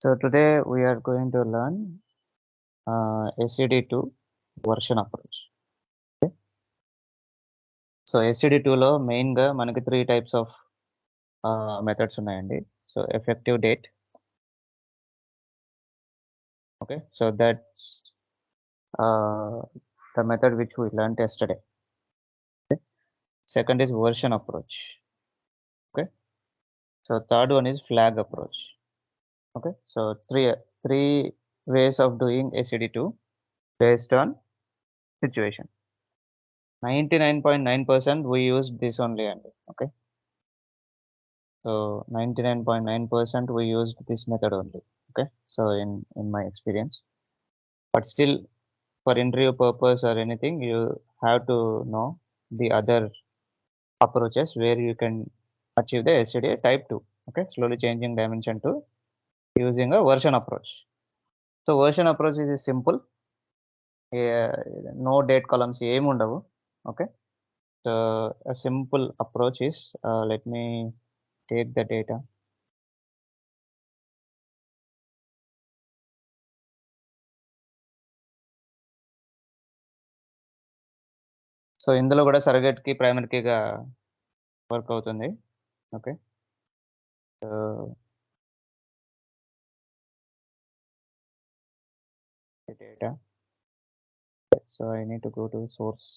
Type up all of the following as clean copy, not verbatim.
So today we are going to learn SCD2 version approach. Okay. So SCD2 లో main గా మనకి 3 types of methods ఉన్నాయండి. So effective date. Okay. So that's the method which we learned yesterday. Okay. Second is version approach. Okay. So third one is flag approach. Okay. So three ways of doing SCD2 based on situation. 99.9% we used this only, and okay. So 99.9% we used this method only. Okay. So in my experience, but still for interview purpose or anything, you have to know the other approaches where you can achieve the SCDA type 2. Okay. Slowly changing dimension to using a version approach. So version approach is simple. No date columns ఏమి ఉండవు. Okay. So a simple approach is let me take the data. So ఇందులో కూడా సర్గేట్కి ప్రైమరీగా work అవుతుంది. Okay. So data. So I need to go to source.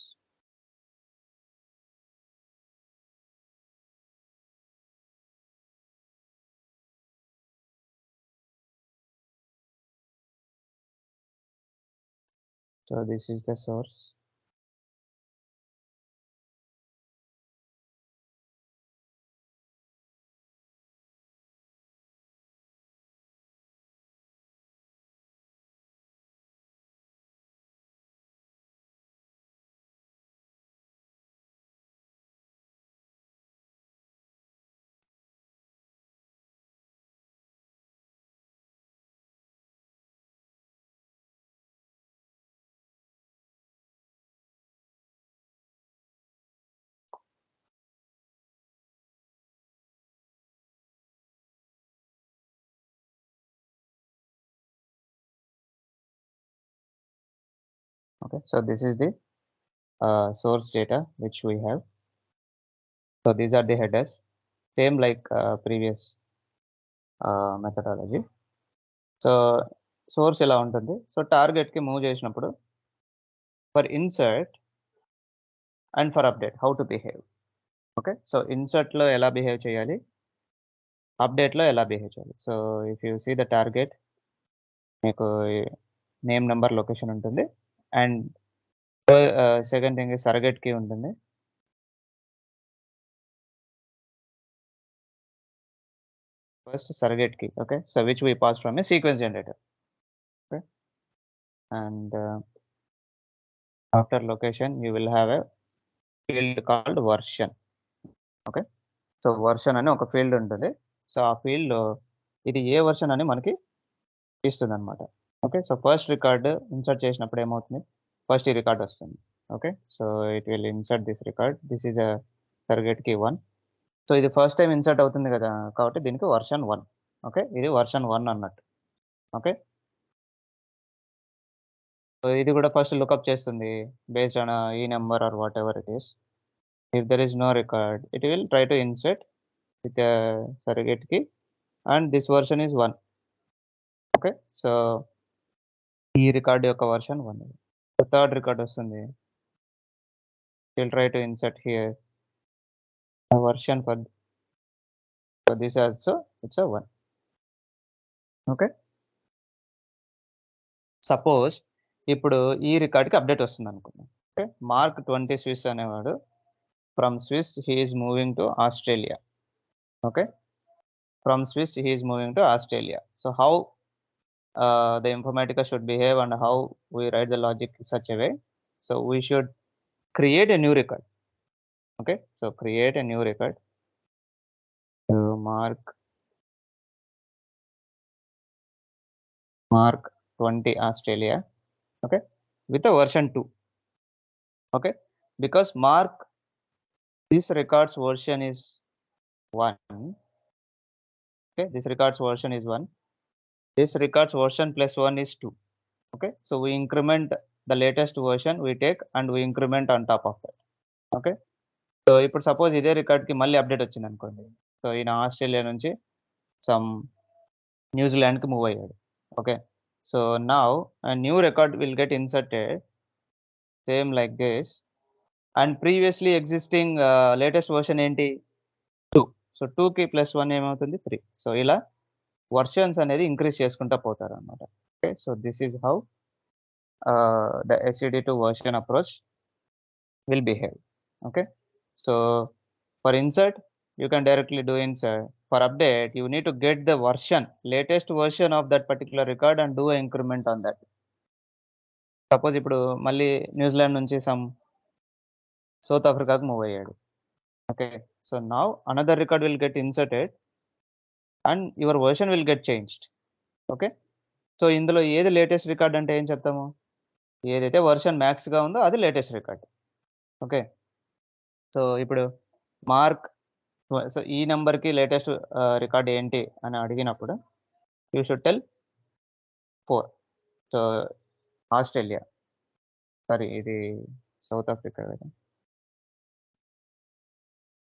So this is the source. Okay, so this is the source data which we have. So these are the headers, same like previous methodology. So source ఎలా ఉంటుంది. So టార్గెట్కి move చేసినప్పుడు for insert and for update how to behave. Okay. So ఇన్సర్ట్లో ఎలా behave చేయాలి, అప్డేట్లో ఎలా behave చేయాలి. So if you see the target, మీకు నేమ్ నెంబర్ లొకేషన్ ఉంటుంది, and second thing surrogate key ఉంటుంది. First surrogate key, okay, so which we pass from a sequence generator. Okay. And after location you will have a field called version. Okay. So version అని ఒక field ఉంటుంది. So ఆ field లో ఇది ఏ version అని మనకి ఇస్తుంది అనమాట. Okay. So first record insert చేసినప్పుడు ఏమవుతుంది, ఫస్ట్ ఈ రికార్డ్ వస్తుంది. Okay. So it will insert this record. This is a surrogate key 1. So ఇది ఫస్ట్ టైం ఇన్సర్ట్ అవుతుంది కదా, కాబట్టి దీనికి వర్షన్ 1. ఓకే. ఇది వర్షన్ 1 అన్నట్టు. ఓకే. సో ఇది కూడా ఫస్ట్ లుకప్ చేస్తుంది based on E number or whatever it is. If there is no record it will try to insert with surrogate key and this version is 1. Okay. So ఈ record యొక్క version 1. Third record వస్తుంది, will try to insert here version for this also it's 1. Okay. Suppose ఇప్పుడు ఈ రికార్డ్కి update వస్తుంది అనుకుందాం. Okay. Mark 20 Swiss అనేవాడు from Swiss he is moving to Australia. Okay. From Swiss he is moving to Australia. So how the Informatica should behave and how we write the logic in such a way. So we should create a new record. Okay. So create a new record. So mark 20 Australia. Okay. With a version 2. Okay. Because mark this record's version is 1. Okay. This record's version is 1. this record's version plus 1 is 2. Okay, so we increment the latest version we take and we increment on top of that. Okay, so ఇప్పుడు suppose ఇదే రికార్డ్‌కి మళ్ళీ update వచ్చిందనుకోండి. So ఈయన Australia నుంచి some న్యూజిలాండ్‌కి move అయ్యాడు. Okay, so now a new record will get inserted same like this and previously existing latest version ఏంటి 2. So 2కి plus 1 ఏమవుతుంది 3. సో ఇలా వర్షన్స్ అనేది ఇంక్రీజ్ చేసుకుంటా పోతారనమాట. Okay, so this is how the HTTP2 version approach will behave. Okay, so for insert you can directly do insert. For update you need to get the version, latest version of that particular record and do an increment on that. Suppose ఇప్పుడు మళ్ళీ New Zealand నుంచి some south ఆఫ్రికాకి move అయ్యాడు. Okay, so now another record will get inserted and your version will get changed. Okay, so ఇందులో ఏది latest record అంటే ఏం చెప్తాము? ఏదైతే వర్షన్ మ్యాక్స్‌గా ఉందో అది లేటెస్ట్ రికార్డ్. ఓకే, సో ఇప్పుడు మార్క్ సో ఈ నంబర్‌కి లేటెస్ట్ రికార్డ్ ఏంటి అని అడిగినప్పుడు you should tell 4. So Australia, sorry ఇది సౌత్ ఆఫ్రికా కదా,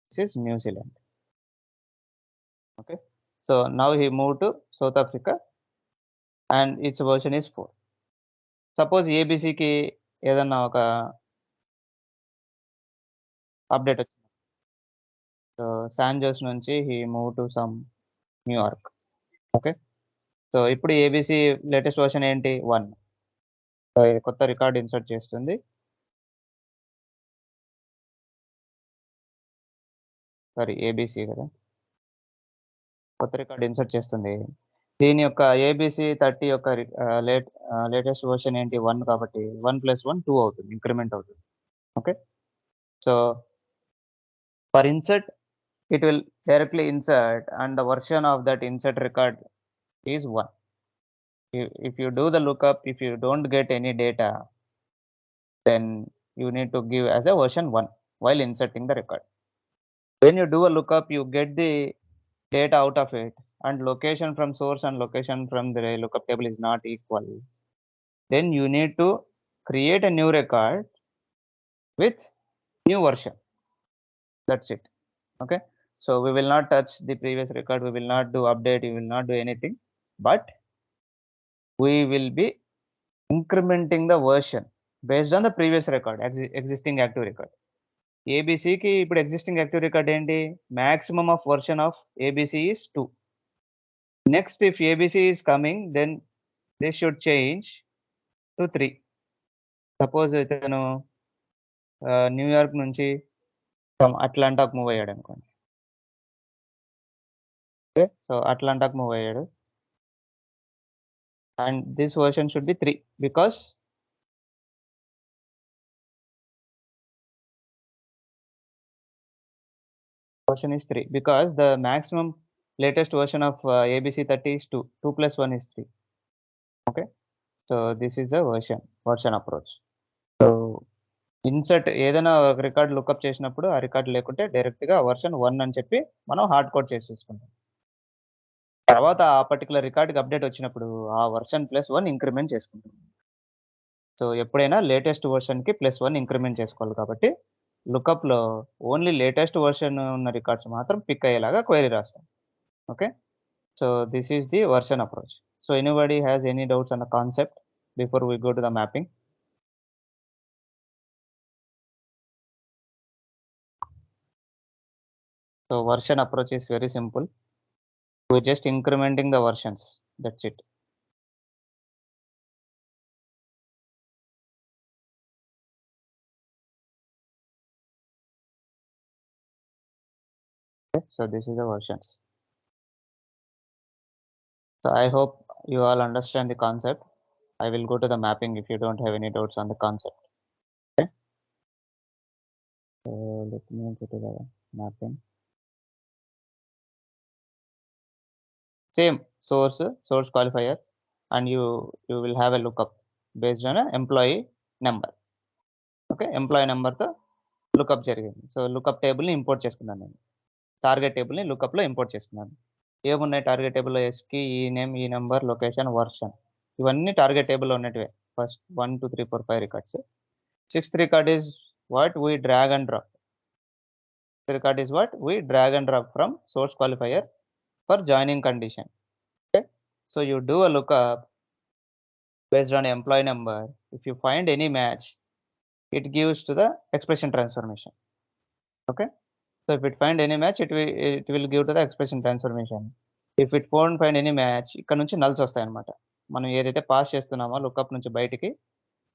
this is New Zealand. Okay, so now he move to South Africa and its version is 4. Suppose ఏబీసీకి ఏదన్నా ఒక అప్డేట్ వచ్చింది. సో శాన్ జోస్ నుంచి he move to some New York. Okay, so ఇప్పుడు ABC latest version ఏంటి 1. So ఇది కొత్త record insert చేస్తుంది. సారీ ఏబీసీ కదా, కొత్త రికార్డ్ ఇన్సర్ట్ చేస్తుంది. దీని యొక్క ఏబీసీ 30 యొక్క లేటెస్ట్ వర్షన్ ఏంటి 1 కాబట్టి 1 + 1 2 అవుతుంది, ఇంక్రిమెంట్ అవుతుంది. Okay, so for insert it will directly insert and the version of that insert record is 1. If you do the lookup, if you don't get any data, then you need to give as a version 1 while inserting the record. When you do a lookup, you get the data out of it and location from source and location from the lookup table is not equal. Then you need to create a new record with new version. That's it. Okay, so we will not touch the previous record, we will not do update, we will not do anything, but we will be incrementing the version based on the previous record, existing active record. ABCకి ఇప్పుడు existing active record ఏంటి? Maximum of version of ABC is 2. Next, if ABC is coming, then this should change to 3. Suppose ఇతను New York నుంచి అట్లాంటాకు move అయ్యాడు అనుకోండి. Okay, so అట్లాంటాకు move అయ్యాడు and this version should be 3 because version is 3 because the maximum latest version of ABC 30 is 2. 2 + 1 is 3. Okay, so this is a version approach. So insert ఏదైనా ఒక record lookup చేసినప్పుడు ఆ record లేకుంటే డైరెక్ట్‌గా version 1 అని చెప్పి మనం హార్డ్ కోడ్ చేసేసుకుంటాం. తర్వాత ఆ పర్టిక్యులర్ రికార్డ్‌కి అప్డేట్ వచ్చినప్పుడు ఆ వర్షన్ +1 ఇంక్రిమెంట్ చేసుకుంటాం. సో ఎప్పుడైనా లేటెస్ట్ వర్షన్‌కి +1 ఇంక్రిమెంట్ చేసుకోవాలి కాబట్టి లుకప్‌లో ఓన్లీ లేటెస్ట్ వర్షన్ ఉన్న రికార్డ్స్ మాత్రం పిక్ అయ్యేలాగా క్వెరీ రాస్తాం. Okay, so this is the version approach. So anybody has any doubts on the concept before we go to the mapping? So version approach is very simple. We're just incrementing the versions. That's it. Okay, so this is the versions. So I hope you all understand the concept. I will go to the mapping if you don't have any doubts on the concept. Okay. So let me go to the mapping. Same source qualifier, and you will have a lookup based on an employee number. Okay, employee number తో lookup జరిగింది. So lookup table ని import చేసుకున్నాను నేను. Target table ని lookup లో import చేసుకున్నాను. ఏమున్నాయి target టేబుల్‌లో ఎస్‌కి E name, E number, location, version ఇవన్నీ టార్గెట్ టేబుల్‌లో ఉన్నటివే. First 1, 2, 3, 4, 5 records. Sixth record is what we drag and drop. Record is what we drag and drop from source qualifier for joining condition. Okay, so you do a lookup based on employee number. If you find any match, it gives to the expression transformation. Okay, so if it find any match, it will give to the expression transformation. If it won't find any match, ఇక్కడ నుంచి నల్స్ వస్తాయన్నమాట. మనం ఏదైతే pass చేస్తున్నామో lookup నుంచి బయటికి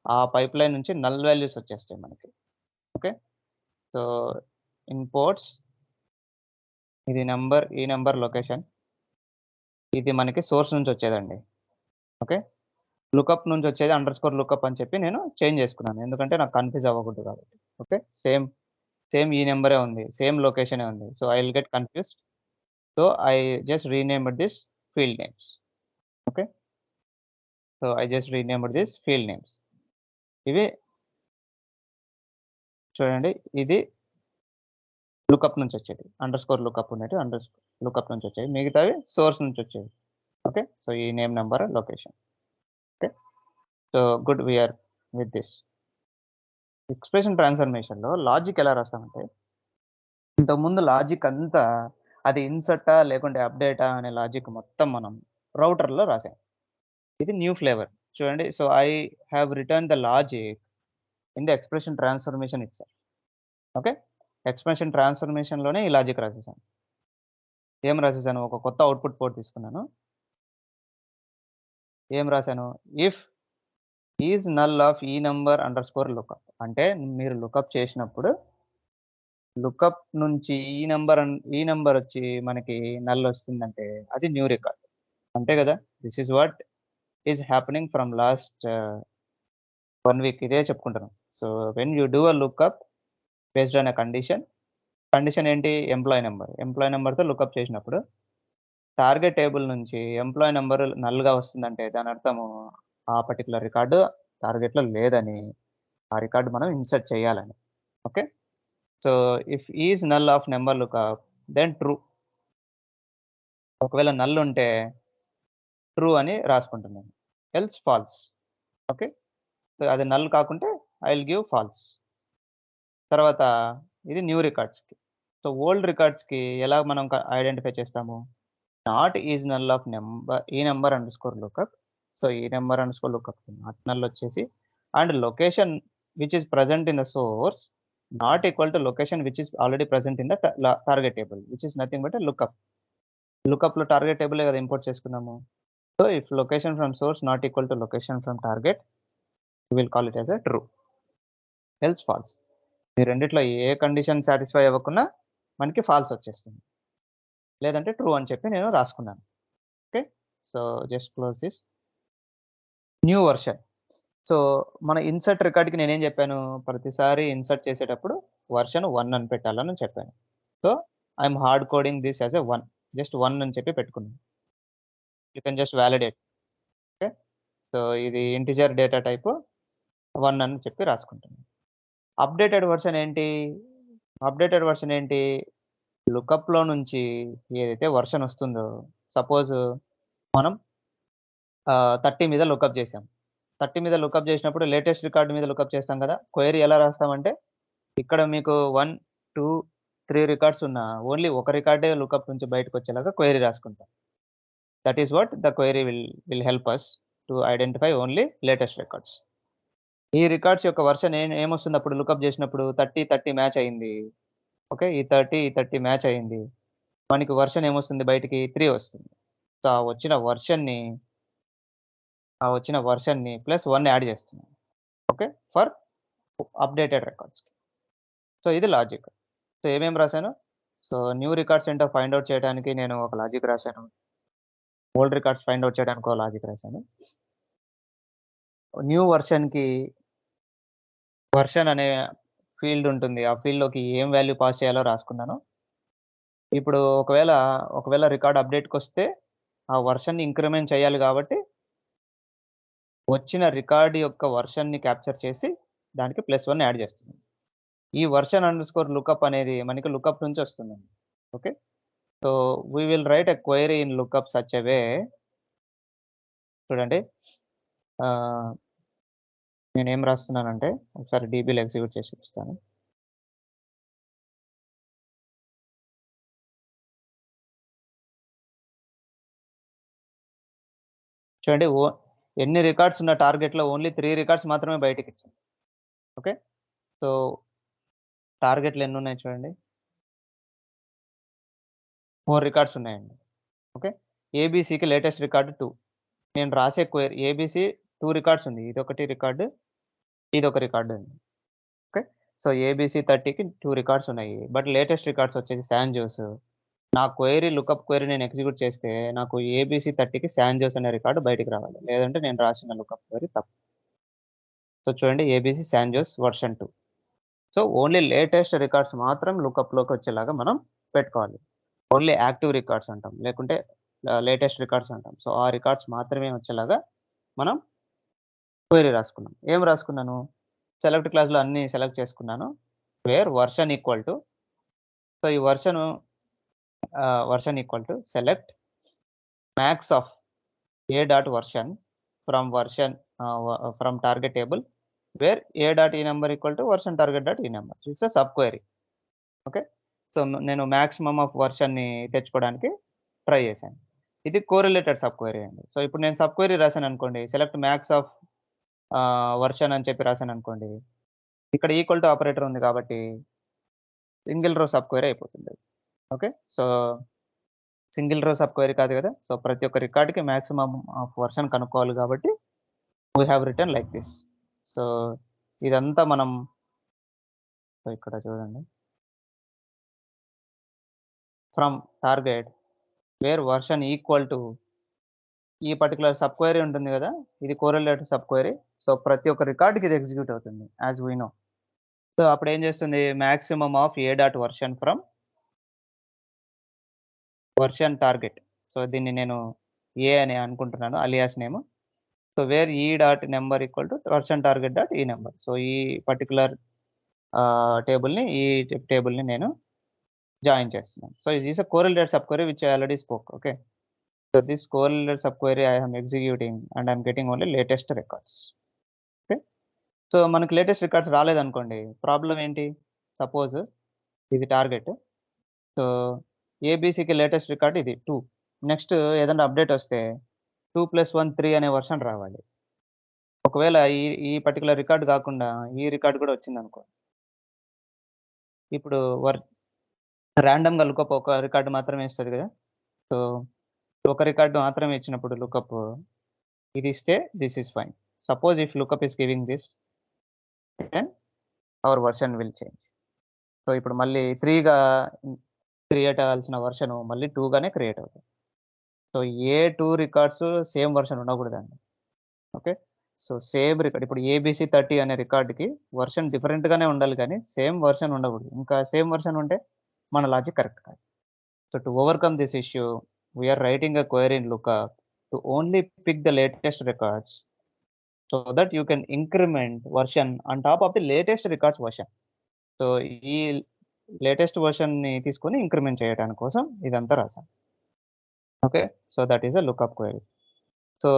ఆ pipeline నుంచి నల్ వాల్యూస్ వచ్చేస్తాయి మనకి. ఓకే, సో ఇంపోర్ట్స్ ఇది నంబర్, ఈ నంబర్, లొకేషన్ ఇది మనకి సోర్స్ నుంచి వచ్చేదండి. ఓకే, లుకప్ నుంచి వచ్చేది అండర్‌స్కోర్ లుకప్ అని చెప్పి నేను చేంజ్ చేసుకున్నాను. ఎందుకంటే నాకు కన్‌ఫ్యూజ్ అవ్వకూడదు కాబట్టి. ఓకే, సేమ్ ఈ నంబరే ఉంది. సేమ్ లొకేషనే ఉంది. So, I will get confused. So, I just renamed this field names. Okay, so, I just renamed this field names. ఇవి చూడండి, ఇది లుకప్ నుంచి వచ్చేది. అండర్‌స్కోర్ లుకప్ ఉన్నట్టు లుకప్ నుంచి వచ్చేవి. మిగతావి సోర్స్ నుంచి వచ్చేవి. Okay, so, E name, number, location. Okay, so, good we are with this. Expression ట్రాన్స్‌ఫర్మేషన్‌లో లాజిక్ ఎలా రాస్తామంటే, ఇంతకుముందు లాజిక్ అంతా అది ఇన్సర్టా లేకుంటే అప్డేటా అనే లాజిక్ మొత్తం మనం రౌటర్‌లో రాసాం. ఇది న్యూ ఫ్లేవర్. చూడండి, so, I have return the logic in the expression transformation itself. Okay, expression ట్రాన్స్‌ఫర్మేషన్‌లోనే ఈ లాజిక్ రాసేసాను. ఏం రాసేసాను? ఒక కొత్త అవుట్‌పుట్ పోర్ట్ తీసుకున్నాను. ఏం రాసాను? ఇఫ్ ఈజ్ నల్ ఆఫ్ ఈ నంబర్ అండర్‌స్కోర్ లుకప్. అంటే మీరు లుకప్ చేసినప్పుడు లుకప్ నుంచి ఈ నంబర్ వచ్చి మనకి నల్ వస్తుందంటే అది న్యూ రికార్డ్. అంతే కదా! This is what is happening from last 1 week ఇదే చెప్పుకుంటున్నాం. So, when you do a lookup based on a condition ఏంటి? Employee number. ఎంప్లాయీ నంబర్‌తో లుకప్ చేసినప్పుడు టార్గెట్ టేబుల్ నుంచి ఎంప్లాయీ నంబర్ నల్‌గా వస్తుందంటే దాని అర్థము ఆ పర్టిక్యులర్ రికార్డ్ టార్గెట్‌లో లేదని, ఆ రికార్డ్ మనం ఇన్సర్ట్ చేయాలని. Okay, so, if is null of number lookup then true. ఒకవేళ నల్ ఉంటే ట్రూ అని రాసుకుంటున్నాను. Else false. ఓకే, సో, అది నల్ కాకుంటే ఐ విల్ గివ్ ఫాల్స్. తర్వాత ఇది న్యూ రికార్డ్స్‌కి. సో, ఓల్డ్ రికార్డ్స్‌కి ఎలా మనం ఐడెంటిఫై చేస్తాము? నాట్ ఈజ్ నల్ ఆఫ్ ఈ number underscore lookup. So, E number underscore లుకప్‌కి నాట్ నల్ వచ్చేసి and location which is present in the source not equal to location which is already present in the target table which is nothing but a lookup. లుకప్‌లో target టేబులే కదా import చేసుకున్నాము. So, if location from source not equal to location from target we will call it as a true. Else false. ఈ రెండిట్లో ఏ condition satisfy అవ్వకున్నా మనకి falls వచ్చేస్తుంది. లేదంటే true అని చెప్పి నేను రాసుకున్నాను. Okay, so, just close this. New version. So, మన ఇన్సర్ట్ రికార్డ్‌కి నేనేం చెప్పాను? ప్రతిసారి ఇన్సర్ట్ చేసేటప్పుడు వెర్షన్ 1 అని పెట్టాలని చెప్పాను. So, I'm hard coding this as a 1. Just 1 అని చెప్పి పెట్టుకున్నాను. You can just validate. Okay, so, ఇది ఇంటిజర్ డేటా టైప్ 1 అని చెప్పి రాసుకుంటున్నాను. అప్డేటెడ్ వెర్షన్ ఏంటి? అప్డేటెడ్ వెర్షన్ ఏంటి? లుకప్‌లో నుంచి ఏదైతే వెర్షన్ వస్తుందో సపోజ్ మనం 30 మీద లుకప్ చేసాం. 30 మీద లుకప్ చేసినప్పుడు లేటెస్ట్ రికార్డ్ మీద లుకప్ చేస్తాం కదా! క్వెరీ ఎలా రాస్తామంటే ఇక్కడ మీకు 1, 2, 3 రికార్డ్స్ ఉన్నా ఓన్లీ ఒక రికార్డే లుకప్ నుంచి బయటకొచ్చేలాగా క్వెరీ రాసుకుంటాం. That is what the query will help us to identify only latest records. ఈ రికార్డ్స్ యొక్క వెర్షన్ ఏమొస్తుంది అప్పుడు లుకప్ చేసినప్పుడు 30 మ్యాచ్ అయింది. ఓకే, ఈ 30 మ్యాచ్ అయింది. మనకి వెర్షన్ ఏమొస్తుంది బయటికి 3 వస్తుంది. సో, ఆ వచ్చిన వెర్షన్‌ని ప్లస్ 1 యాడ్ చేస్తున్నాం. ఓకే, ఫర్ అప్డేటెడ్ రికార్డ్స్‌కి. సో, ఇది లాజిక్. సో, ఏమేమి రాసాను? సో, న్యూ రికార్డ్స్ ఏంటో ఫైండ్ ఔట్ చేయడానికి నేను ఒక లాజిక్ రాసాను. ఓల్డ్ రికార్డ్స్ ఫైండ్ ఔట్ చేయడానికి ఒక లాజిక్ రాసాను. న్యూ వెర్షన్ అనే ఫీల్డ్ ఉంటుంది. ఆ ఫీల్డ్‌లోకి ఏం వాల్యూ పాస్ చేయాలో రాసుకున్నాను. ఇప్పుడు ఒకవేళ రికార్డ్ అప్డేట్‌కొస్తే ఆ వెర్షన్‌ని ఇంక్రిమెంట్ చేయాలి కాబట్టి వచ్చిన రికార్డ్ యొక్క వెర్షన్‌ని క్యాప్చర్ చేసి దానికి +1 యాడ్ చేస్తున్నాను. ఈ వెర్షన్ అండర్‌స్కోర్ లుకప్ అనేది మనకి లుకప్ నుంచి వస్తుందండి. Okay, so we will write a query in lookup such a way చూడండి. నేనేం రాస్తున్నానంటే ఒకసారి డీబీలో ఎగ్జిక్యూట్ చేసి చూపిస్తాను. చూడండి ఎన్ని రికార్డ్స్ ఉన్న టార్గెట్‌లో ఓన్లీ 3 రికార్డ్స్ మాత్రమే బయటికిచ్చింది. ఓకే. సో టార్గెట్‌లు ఎన్నున్నాయి చూడండి. 4 రికార్డ్స్ ఉన్నాయండి. ఓకే. ఏబీసీకి లేటెస్ట్ రికార్డ్ 2. నేను రాసే క్వెరీ ఏబీసీ 2 రికార్డ్స్ ఉంది. ఇదొకటి రికార్డ్, ఇదొక రికార్డ్ ఉంది. ఓకే. సో ఏబీసీ 30కి 2 రికార్డ్స్ ఉన్నాయి. బట్ లేటెస్ట్ రికార్డ్స్ వచ్చేసి శాన్ జోస్. నా క్వెరీ లుకప్ క్వెరీ నేను ఎగ్జిక్యూట్ చేస్తే నాకు ఏబీసీ 30కి శాన్ జోస్ అనే రికార్డ్ బయటికి రావాలి. లేదంటే నేను రాసిన లుకప్ క్వెరీ తప్పు. సో చూడండి ABC San Jose version 2. So only latest records మాత్రం లుకప్‌లోకి వచ్చేలాగా మనం పెట్టుకోవాలి. ఓన్లీ యాక్టివ్ రికార్డ్స్ అంటాం. లేకుంటే లేటెస్ట్ రికార్డ్స్ అంటాం. సో ఆ రికార్డ్స్ మాత్రమే వచ్చేలాగా మనం క్వెరీ రాసుకున్నాం. ఏం రాసుకున్నాను? సెలెక్ట్ క్లాస్‌లో అన్నీ సెలెక్ట్ చేసుకున్నాను. Where version equal to so ఈ version equal to select max of A dot version from target table where A dot E number equal to version target dot E number. It's a sub query. Okay. So నేను maximum of వర్షన్‌ని తెచ్చుకోవడానికి try చేశాను. ఇది correlated sub query అండి. So ఇప్పుడు నేను sub query రాసాననుకోండి, select max of version అని చెప్పి రాసాననుకోండి, ఇక్కడ ఈక్వల్ టు ఆపరేటర్ ఉంది కాబట్టి సింగిల్ రో సబ్ క్వెరీ అయిపోతుంది. ఓకే. సో సింగిల్ రో సబ్ క్వెరీ కాదు కదా! సో ప్రతి ఒక్క రికార్డ్‌కి మాక్సిమమ్ ఆఫ్ వర్షన్ కనుక్కోవాలి కాబట్టి we have written like this. So ఇదంతా మనం సో ఇక్కడ చూడండి. From target where version equal to ఈ పర్టిక్యులర్ సబ్ క్వెరీ ఉంటుంది గదా! ఇది కోరిలేటెడ్ సబ్ క్వెరీ. సో ప్రతి ఒక్క రికార్డ్‌కి ఇది ఎగ్జిక్యూట్ అవుతుంది యాస్ వి నో. సో అప్పుడేం చేస్తుంది maximum of A dot version from version target. So దీన్ని నేను ఏ అని అనుకుంటున్నాను అలియాస్ నేమ్. సో వేర్ ఈ dot number equal to version target dot E number. So ఈ పర్టిక్యులర్ టేబుల్‌ని నేను జాయిన్ చేస్తున్నాను. సో ఇది is a correlated sub query which I already spoke. Okay. So this correlated sub query I am executing and I am getting only latest records. Okay. So మనకు latest records రాలేదనుకోండి, problem ఏంటి? Suppose ఇది target. So ఏబీసీకి latest record ఇది 2. Next ఏదైనా update వస్తే 2+1 3 అనే version రావాలి. ఒకవేళ ఈ ఈ పర్టిక్యులర్ రికార్డ్ కాకుండా ఈ రికార్డ్ కూడా వచ్చిందనుకో. ఇప్పుడు రాండమ్‌గా లుకప్ ఒక రికార్డ్ మాత్రమే ఇస్తది కదా! సో ఒక రికార్డ్ మాత్రమే ఇచ్చినప్పుడు లుకప్ ఇది ఇస్తే this is fine. Suppose if lookup is giving this then our version will change. So ఇప్పుడు మళ్ళీ 3గా క్రియేట్ అవ్వాల్సిన వర్షన్ మళ్ళీ 2 గానే క్రియేట్ అవుతుంది. సో ఏ 2 రికార్డ్స్ సేమ్ వర్షన్ ఉండకూడదండి. ఓకే. సో సేమ్ రికార్డ్ ఇప్పుడు ఏబీసీ 30 అనే రికార్డ్‌కి వర్షన్ డిఫరెంట్‌గానే ఉండాలి కానీ సేమ్ వర్షన్ ఉండకూడదు. ఇంకా సేమ్ వర్షన్ ఉంటే మన లాజిక్ కరెక్ట్ కాదు. So to overcome this issue we are writing a query in lookup to only pick the latest records so that you can increment version on top of the latest records version. So ఈ latest వర్షన్‌ని తీసుకొని increment చేయడానికి కోసం ఇదంతా రాసాం. Okay. So that is a lookup query. So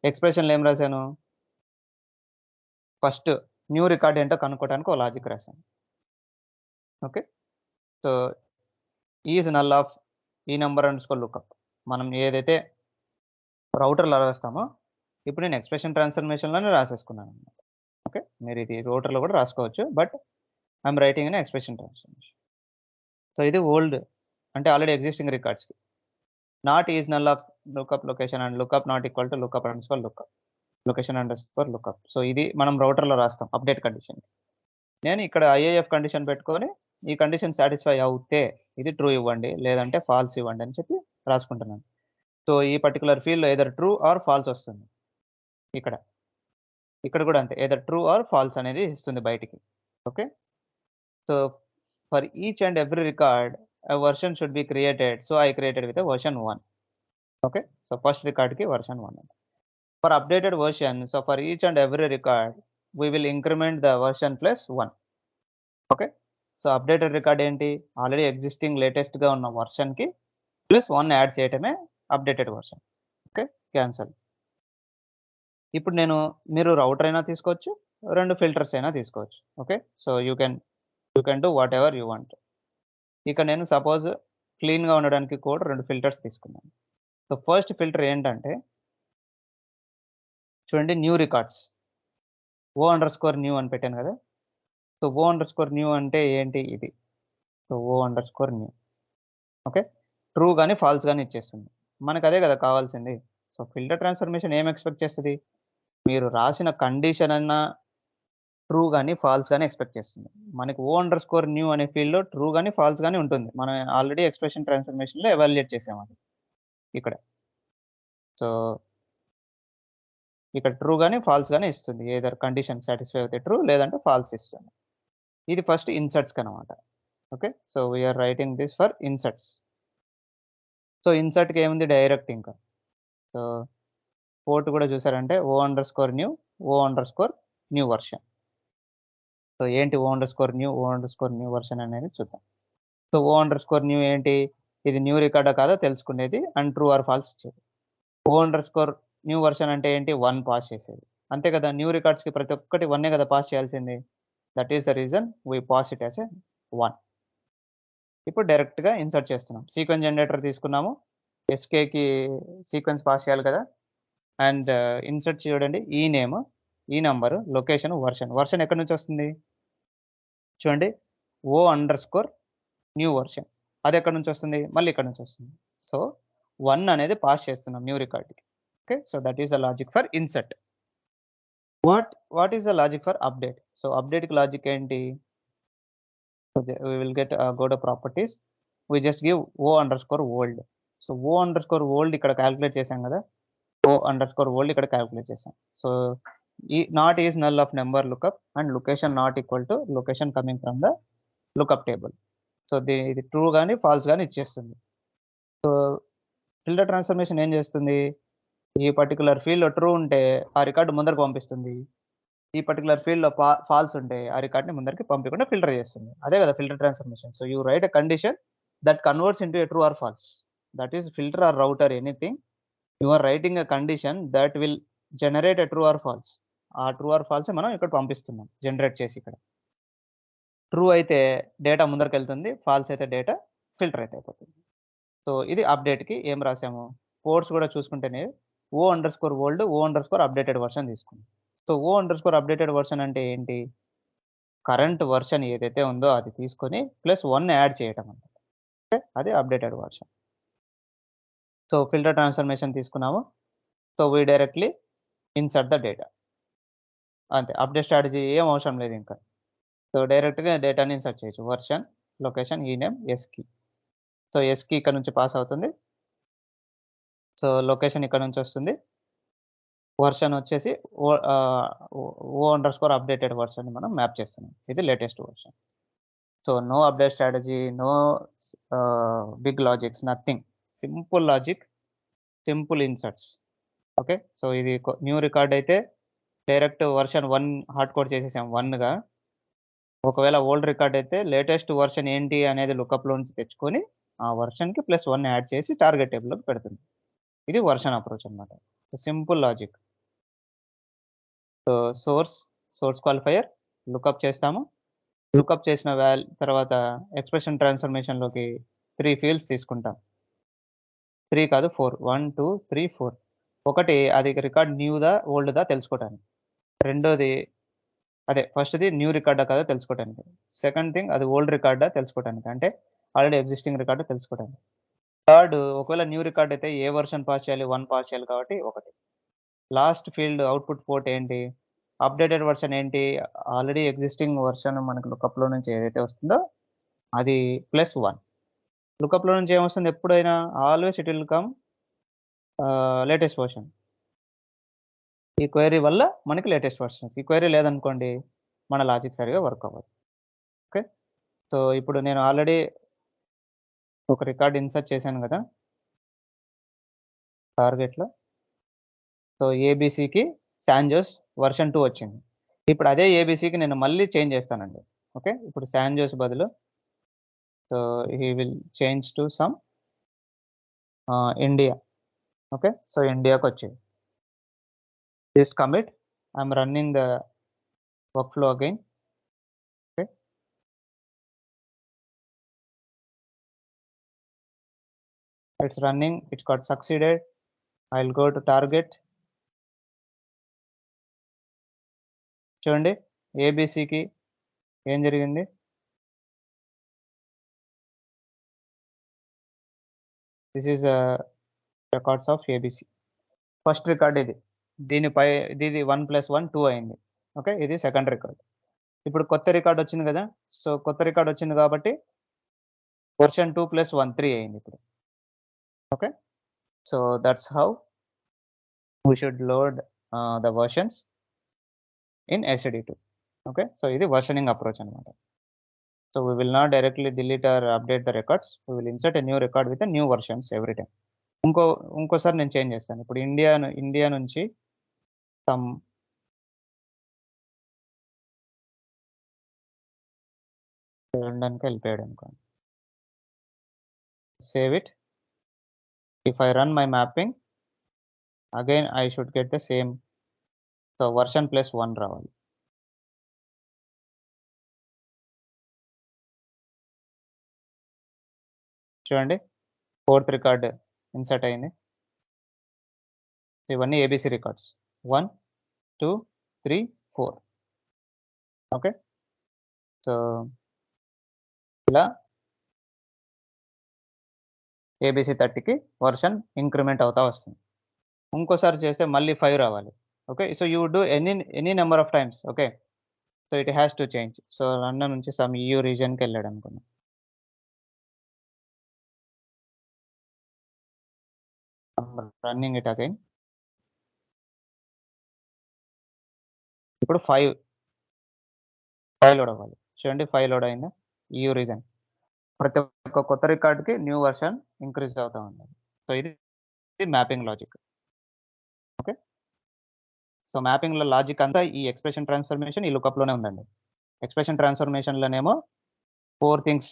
ఎక్స్‌ప్రెషన్‌లో ఏం రాసాను? ఫస్ట్ న్యూ రికార్డ్ ఏంటో కనుక్కోవడానికి ఒక లాజిక్ రాసాను. Okay. So is null of ఈ నంబర్ అండర్‌స్కోర్ లుకప్. మనం ఏదైతే రౌటర్‌లో రాస్తామో ఇప్పుడు నేను ఎక్స్‌ప్రెషన్ ట్రాన్స్‌ఫర్మేషన్‌లోనే రాసేసుకున్నాను. ఓకే. మీరు ఇది రౌటర్‌లో కూడా రాసుకోవచ్చు. But I am writing in expression transformation. So ఇది ఓల్డ్ అంటే ఆల్రెడీ ఎగ్జిస్టింగ్ రికార్డ్స్‌కి. Not is null of lookup location and lookup not equal to lookup underscore lookup. Location underscore lookup. So ఇది మనం రౌటర్‌లో రాస్తాం అప్డేట్ కండిషన్. నేను ఇక్కడ IAF condition పెట్టుకొని ఈ కండిషన్ సాటిస్ఫై అవుతే ఇది ట్రూ ఇవ్వండి. లేదంటే ఫాల్స్ ఇవ్వండి అని చెప్పి రాసుకుంటున్నాను. సో ఈ పర్టిక్యులర్ ఫీల్డ్‌లో ఎయిదర్ ట్రూ ఆర్ ఫాల్స్ వస్తుంది. ఇక్కడ. ఇక్కడ కూడా అంతే. ఎయిదర్ ట్రూ ఆర్ ఫాల్స్ అనేది ఇస్తుంది బయటికి. Okay. So for each and every record a version should be created. So I created with a version 1. Okay. So first record ki version 1. For updated version, so for each and every record, we will increment the version plus 1. Okay. So updated record enti already existing latest ga unna version ki plus 1 add చేయటమే updated version. Okay. Cancel. ఇప్పుడు మీరు router అయినా తీసుకోవచ్చు. 2 filters అయినా తీసుకోవచ్చు. Okay. So, you can do whatever you want. ఇక నేను suppose క్లీన్‌గా ఉండడానికి కూడా 2 ఫిల్టర్స్ తీసుకున్నాను. సో, ఫస్ట్ ఫిల్టర్ ఏంటంటే చూడండి, న్యూ రికార్డ్స్. O_new అని పెట్టాను కదా! సో, O_new అంటే ఏంటి ఇది. So, O_new. ఓకే. ట్రూ గాని, ఫాల్స్ గాని ఇచ్చేస్తుంది. మనకదే కదా కావాల్సింది. సో, ఫిల్టర్ ట్రాన్స్‌ఫర్మేషన్ ఏం ఎక్స్‌పెక్ట్ చేస్తది? మీరు రాసిన కండిషన్ అన్నా ట్రూ గాని, ఫాల్స్ గాని ఎక్స్‌పెక్ట్ చేస్తుంది. మనకి O_new అనే ఫీల్డ్‌లో ట్రూ గాని, ఫాల్స్ గాని ఉంటుంది. మనం ఆల్రెడీ ఎక్స్‌ప్రెషన్ ట్రాన్స్‌ఫర్మేషన్‌లో ఎవాల్యుయేట్ చేసాం అది ఇక్కడ. సో, ఇక్కడ ట్రూ గాని, ఫాల్స్ గాని ఇస్తుంది. ఎయిదర్ కండిషన్ సాటిస్ఫై అయితే ట్రూ లేదంటే ఫాల్స్ ఇస్తుంది. ఇది ఫస్ట్ ఇన్సర్ట్స్‌కనమాట. Okay. So, we are writing this for inserts. So, ఇన్సర్ట్‌కి ఏముంది డైరెక్ట్ ఇంకా. సో, పోర్ట్ కూడా చూసారంటే O_new వెర్షన్. సో, ఏంటి O_new వెర్షన్ అనేది చూద్దాం. సో, O_new ఏంటి? ఇది న్యూ రికార్డా కాదా తెలుసుకునేది అండ్ ట్రూ ఆర్ ఫాల్స్ ఇచ్చేది. O_new వెర్షన్ అంటే ఏంటి? 1 పాస్ చేసేది. అంతే కదా! న్యూ రికార్డ్స్‌కి ప్రతి ఒక్కటి 1 కదా పాస్ చేయాల్సింది. That is the reason we pass it as a 1. ఇప్పుడు డైరెక్ట్‌గా ఇన్సర్ట్ చేస్తున్నాం. సీక్వెన్స్ జనరేటర్ తీసుకున్నాము. ఎస్‌కేకి సీక్వెన్స్ పాస్ చేయాలి కదా! అండ్ ఇన్సర్ట్ చూడండి. ఈ నేమ్, ఈ నంబరు, లొకేషన్, వెర్షన్. వెర్షన్ ఎక్కడి నుంచి వస్తుంది? చూడండి. O_new version. అదెక్కడి నుంచి వస్తుంది? మళ్ళీ ఇక్కడి నుంచి వస్తుంది. సో, 1 అనేది పాస్ చేస్తున్నాం న్యూ రికార్డ్‌కి. Okay. So, that is the logic for insert. What is the logic for update? So, అప్డేట్‌కి లాజిక్ ఏంటి? We will go to properties. We just give O_old. So, O_old ఇక్కడ కాలిక్యులేట్ చేసాం కదా! O_old ఇక్కడ calculate చేసాం. So, ఈ not is null of number lookup and location not equal to location coming from the lookup table. So, ఇది true గాని, false గాని ఇచ్చేస్తుంది. సో, ఫిల్టర్ ట్రాన్స్‌ఫర్మేషన్ ఏం చేస్తుంది? ఈ పర్టిక్యులర్ ఫీల్డ్‌లో ట్రూ ఉంటే ఆ రికార్డ్ ముందరకు పంపిస్తుంది. ఈ పర్టిక్యులర్ ఫీల్డ్‌లో ఫాల్స్ ఉంటే ఆ రికార్డ్‌ని ముందరికి పంపకుండా ఫిల్టర్ చేస్తుంది. అదే కదా filter transformation. So, you write a condition that converts into a true or false. That is filter or router anything. You are writing a condition that will generate a true or false. ఆ true or ఫాల్సే మనం ఇక్కడ పంపిస్తున్నాం generate చేసి ఇక్కడ. True అయితే data ముందరికెళ్తుంది. False అయితే డేటా ఫిల్టర్ అయిపోతుంది. సో, ఇది అప్డేట్‌కి ఏం రాసాము? కోడ్స్ కూడా చూసుకుంటేనే O_updated వెర్షన్ తీసుకున్నాం. సో, O_updated వెర్షన్ అంటే ఏంటి? కరెంట్ వెర్షన్ ఏదైతే ఉందో అది తీసుకొని ప్లస్ 1 యాడ్ చేయటం అన్నమాట. ఓకే. అది updated version. So, filter transformation తీసుకున్నాము. So, we directly insert the data. అంతే. అప్డేట్ స్ట్రాటజీ ఏం అవసరం లేదు ఇంకా. సో, డైరెక్ట్‌గా డేటాని ఇన్సర్ట్ చేయొచ్చు. Version, location, E name, S key. So, S key ఇక్కడ నుంచి పాస్ అవుతుంది. సో, లొకేషన్ ఇక్కడ నుంచి వస్తుంది. వెర్షన్ వచ్చేసి O_updated వెర్షన్‌ని మనం మ్యాప్ చేస్తున్నాం. ఇది latest version. So, no update strategy, no big logics, nothing. Simple logic, simple inserts. Okay. So, ఇది న్యూ రికార్డ్ అయితే డైరెక్ట్ వెర్షన్ 1 హార్డ్ కోడ్ చేసేసాం 1గా. ఒకవేళ ఓల్డ్ రికార్డ్ అయితే లేటెస్ట్ వెర్షన్ ఏంటి అనేది లుకప్‌లో నుంచి తెచ్చుకొని ఆ వెర్షన్‌కి ప్లస్ 1 యాడ్ చేసి టార్గెట్ టేబుల్‌లోకి పెడుతుంది. ఇది వెర్షన్ అప్రోచ్ అన్నమాట. Simple logic. So, source qualifier lookup చేస్తాము. లుకప్ చేసిన తర్వాత ఎక్స్‌ప్రెషన్ ట్రాన్స్‌ఫర్మేషన్‌లోకి 3 ఫీల్డ్స్ తీసుకుంటాం. 3 కాదు 4. 1, 2, 3, 4. ఒకటి అది రికార్డ్ న్యూదా, ఓల్డ్‌దా తెలుసుకోవటానికి. రెండోది ఫస్ట్‌ది న్యూ రికార్డా కాదా తెలుసుకోవటానికి. సెకండ్ థింగ్ అది ఓల్డ్ రికార్డా తెలుసుకోవటానికి. అంటే ఆల్రెడీ ఎగ్జిస్టింగ్ రికార్డ్ తెలుసుకోవటానికి. థర్డ్ ఒకవేళ న్యూ రికార్డ్ అయితే ఏ వెర్షన్ పాస్ చేయాలి? 1 పాస్ చేయాలి కాబట్టి ఒకటి. లాస్ట్ ఫీల్డ్ అవుట్‌పుట్ పోర్ట్ ఏంటి? అప్‌డేటెడ్ వెర్షన్ ఏంటి? ఆల్రెడీ ఎగ్జిస్టింగ్ వెర్షన్ మనకు లుకప్‌లో నుంచి ఏదైతే వస్తుందో అది +1. లుకప్‌లో నుంచి ఏమొస్తుంది ఎప్పుడైనా always it will come latest version. ఈ క్వెరీ వల్ల మనకి లేటెస్ట్ వెర్షన్స్. ఈ క్వెరీ లేదనుకోండి మన లాజిక్ సరిగ్గా వర్క్ అవ్వదు. ఓకే. సో, ఇప్పుడు నేను ఆల్రెడీ ఒక రికార్డ్ ఇన్సర్ట్ చేశాను గదా! టార్గెట్‌లో. సో, ఏబీసీకి సాన్ జోస్ వెర్షన్ 2 వచ్చింది. ఇప్పుడు అదే ఏబీసీకి నేను మళ్ళీ చేంజ్ చేస్తానండి. ఓకే. ఇప్పుడు సాన్ జోస్ బదులు so, he will change to some India. Okay. So, ఇండియాకొచ్చాయి. Just commit. I'm running the workflow again. Okay. It's running. It got succeeded. I'll go to target. చూడండి ఏబీసీకి ఏం జరిగింది? This is records of ABC. First record ఇది. దీనిపై ఇది 1 + 1 2 అయింది. Okay. ఇది second record. ఇప్పుడు కొత్త రికార్డ్ వచ్చింది కదా! సో, కొత్త రికార్డ్ వచ్చింది కాబట్టి వెర్షన్ 2 + 1 3 అయింది ఇప్పుడు. Okay. So, that's how we should load the versions in STD2. Okay. So, ఇది వర్షనింగ్ అప్రోచ్ అన్నమాట. So, we will not directly delete or update the records. We will insert a new record with a new versions every time. ఇంకోసారి నేను change చేస్తాను. ఇప్పుడు India నుంచి some లండన్‌కి వెళ్ళిపోయాడు అనుకోండి. Save it. If I run my mapping, again I should get the same. So, version +1 రావాలి. చూడండి 4th record insert అయింది. ఇవన్నీ ఏబీసీ రికార్డ్స్. 1, 2, 3, 4. ఓకే. సో, ఇలా ఏబీసీ 30కి వర్షన్ ఇంక్రిమెంట్ అవుతా వస్తుంది. ఇంకోసారి చేస్తే మళ్ళీ 5 రావాలి. Okay. So, you do any number of times. Okay. So, it has to change. So, London నుంచి సమ్ EU రీజియన్‌కెళ్ళాడు అనుకుందాం. Running it again. ఇప్పుడు 5 లోడ్ అవ్వాలి. చూడండి 5 లోడ్ అయిందా? EU region. ప్రతి ఒక్క కొత్త రికార్డ్‌కి న్యూ వెర్షన్ ఇంక్రీజ్ అవుతా ఉండాలి. సో, ఇది మ్యాపింగ్ లాజిక్. ఓకే. సో, మ్యాపింగ్‌లో లాజిక్ అంతా ఈ ఎక్స్‌ప్రెషన్ ట్రాన్స్‌ఫర్మేషన్, ఈ లుకప్‌లోనే ఉందండి. ఎక్స్‌ప్రెషన్ ట్రాన్స్‌ఫర్మేషన్‌లోనేమో 4 థింగ్స్.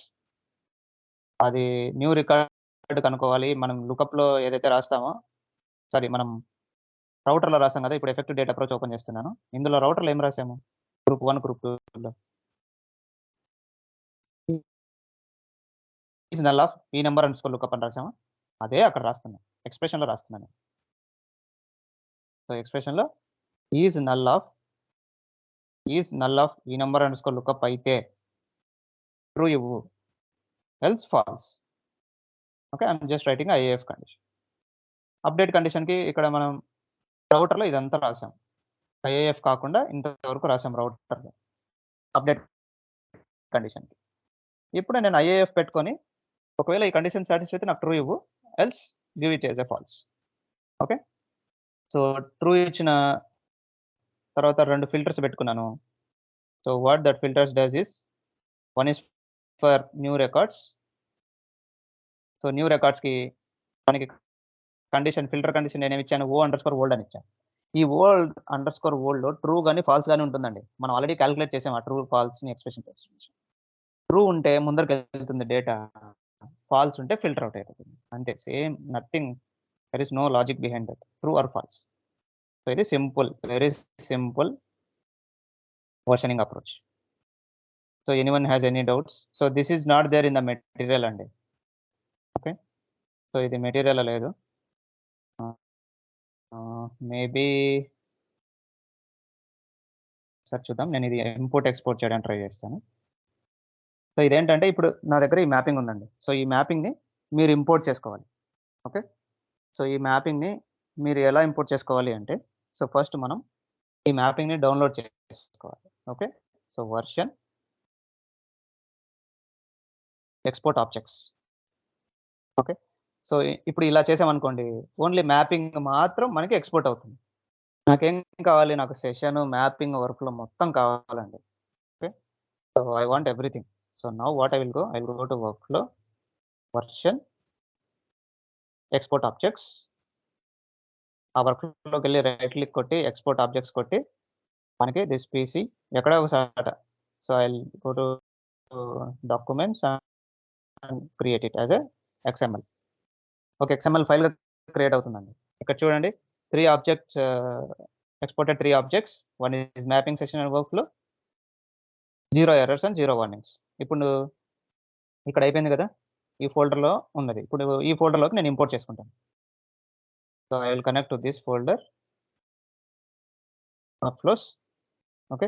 అది న్యూ రికార్డ్ కనుక్కోవాలి. మనం లుకప్‌లో ఏదైతే రాస్తామో మనం రౌటర్‌లో రాసాం కదా! ఇప్పుడు ఎఫెక్టివ్ డేటా అప్రోచ్ ఓపెన్ చేస్తున్నాను. ఇందులో రౌటర్‌లో ఏం రాసాము? గ్రూప్ 1, గ్రూప్ 2లో ఈజ్ నల్ ఆఫ్ ఈ నంబర్ అండర్‌స్కోర్ లుకప్ అని రాసామా? అదే అక్కడ రాస్తున్నాను. ఎక్స్‌ప్రెషన్‌లో రాస్తున్నాను. సో, ఎక్స్‌ప్రెషన్‌లో ఈజ్ నల్ ఆఫ్ ఈ నంబర్ అండర్‌స్కోర్ లుకప్ అయితే ట్రూ ఇవ్వు. Else false. Okay. I am just writing IIF condition. Update కండిషన్‌కి ఇక్కడ మనం రౌటర్‌లో ఇదంతా రాసాం. ఐఏఎఫ్ కాకుండా ఇంతవరకు రాసాం రౌటర్‌లో. అప్డేట్ కండిషన్‌కి. ఇప్పుడు నేను ఐఏఎఫ్ పెట్టుకొని ఒకవేళ ఈ కండిషన్ సాటిస్ఫై అయితే నాకు ట్రూ ఇవ్వు. Else give it as a false. Okay. So, true ఇచ్చిన తర్వాత 2 ఫిల్టర్స్ పెట్టుకున్నాను. So, what that filters does is one is for new records. So, new రికార్డ్స్‌కి మనకి ఫిల్టర్ కండిషన్ నేనేమి ఇచ్చాను? O_old అని ఇచ్చాను. ఈ O_oldలో ట్రూ గాని, ఫాల్స్ గాని ఉంటుందండి. మనం ఆల్రెడీ కాలిక్యులేట్ చేసాం ఆ ట్రూ, ఫాల్స్‌ని ఎక్స్‌ప్రెషన్ ట్రాన్స్‌ఫర్మేషన్. ట్రూ ఉంటే ముందరికెళ్తుంది డేటా. ఫాల్స్ ఉంటే ఫిల్టర్ ఔట్ అయిపోతుంది. అంతే. Same nothing. There is no logic behind that. True or false. So, ఇది simple. Very simple versioning approach. So, anyone has any doubts? So, this is not there in the material అండి. Okay. So, ఇది మెటీరియల్‌లో లేదు. Maybe ఒకసారి చూద్దాం. నేను ఇది import, export చేయడానికి ట్రై చేస్తాను. సో, ఇదేంటంటే ఇప్పుడు నా దగ్గర ఈ మ్యాపింగ్ ఉందండి. సో, ఈ మ్యాపింగ్‌ని మీరు ఇంపోర్ట్ చేసుకోవాలి. ఓకే. సో, ఈ మ్యాపింగ్‌ని మీరు ఎలా ఇంపోర్ట్ చేసుకోవాలి అంటే, సో, ఫస్ట్ మనం ఈ మ్యాపింగ్‌ని డౌన్‌లోడ్ చేసుకోవాలి. Okay. So, version export objects. Okay. So, ఇప్పుడు ఇలా చేసామనుకోండి, ఓన్లీ మ్యాపింగ్ మాత్రం మనకి ఎక్స్‌పోర్ట్ అవుతుంది. నాకేం కావాలి? నాకు సెషన్, మ్యాపింగ్, వర్క్‌ఫ్లో మొత్తం కావాలండి. Okay. So, I want everything. So, now what I will go to workflow, version export objects. ఆ వర్క్‌ఫ్లోకెళ్ళి రైట్ క్లిక్ కొట్టి ఎక్స్‌పోర్ట్ ఆబ్జెక్ట్స్ కొట్టి మనకి దిస్ పీసీ ఎక్కడో ఒక చోట. So, I will go to documents and create it as a XML. ఒక XML ఫైల్‌గా క్రియేట్ అవుతుందండి. ఇక్కడ చూడండి 3 objects exported 3 objects. One is mapping session and workflow. 0 errors and 0 warnings. ఇప్పుడు ఇక్కడ అయిపోయింది కదా! ఈ ఫోల్డర్‌లో ఉన్నది. ఇప్పుడు ఈ ఫోల్డర్‌లోకి నేను ఇంపోర్ట్ చేసుకుంటాను. So, I will connect to this folder workflows. Okay.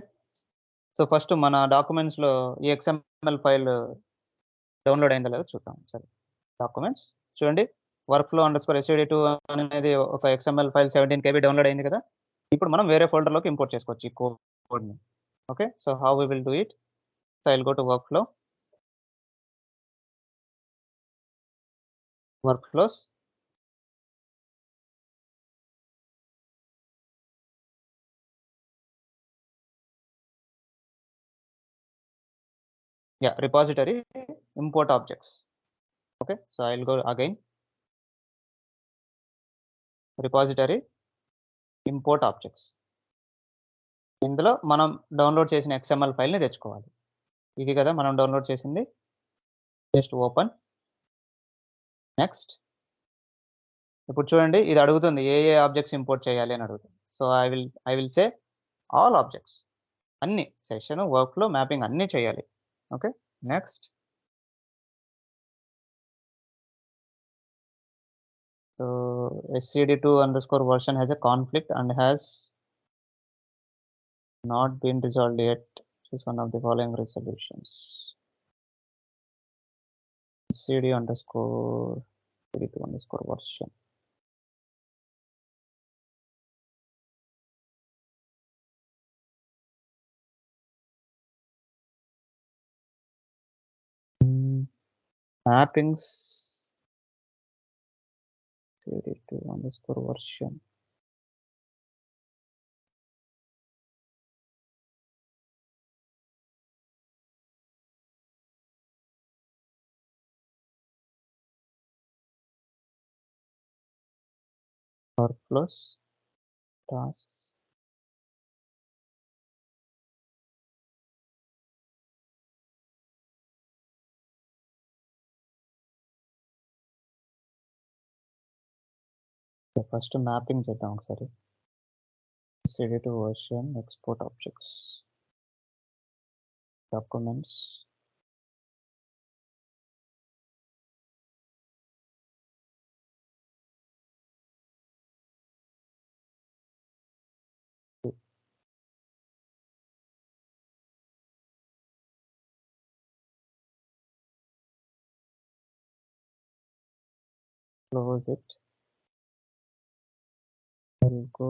So, first మన డాక్యుమెంట్స్‌లో ఈ XML ఫైల్ డౌన్‌లోడ్ అయిందో లేదో చూద్దాం. సరే. డాక్యుమెంట్స్ చూడండి. వర్క్‌ఫ్లో అండర్‌స్కోర్ SCD2 అనేది ఒక XML ఫైల్ 17 KB డౌన్‌లోడ్ అయింది కదా! ఇప్పుడు మనం వేరే ఫోల్డర్‌లోకి ఇంపోర్ట్ చేసుకోవచ్చు ఈ కోడ్‌ని. Okay. So, how we will do it? So, I will go to workflows. Yeah, repository, import objects. Okay. So, I will go again. Repository, import objects. ఇందులో మనం డౌన్‌లోడ్ చేసిన XML ఫైల్‌ని తెచ్చుకోవాలి. ఇది కదా మనం డౌన్‌లోడ్ చేసింది. Just open. నెక్స్ట్. ఇప్పుడు చూడండి ఇది అడుగుతుంది ఏ ఆబ్జెక్ట్స్ ఇంపోర్ట్ చేయాలి అని అడుగుతుంది. So, I will say all objects. అన్ని సెషన్, వర్క్‌ఫ్లో, మ్యాపింగ్ అన్నీ చేయాలి. Okay. Next. So, SCD2 underscore version has a conflict and has not been resolved yet. Choose one of the following resolutions. SCD underscore SCD2 underscore version. Mappings SCD2 underscore version. Workflows, tasks. The first mapping చేద్దాం ఒకసారి. SCD2 version, export objects, documents. Close it. I'll go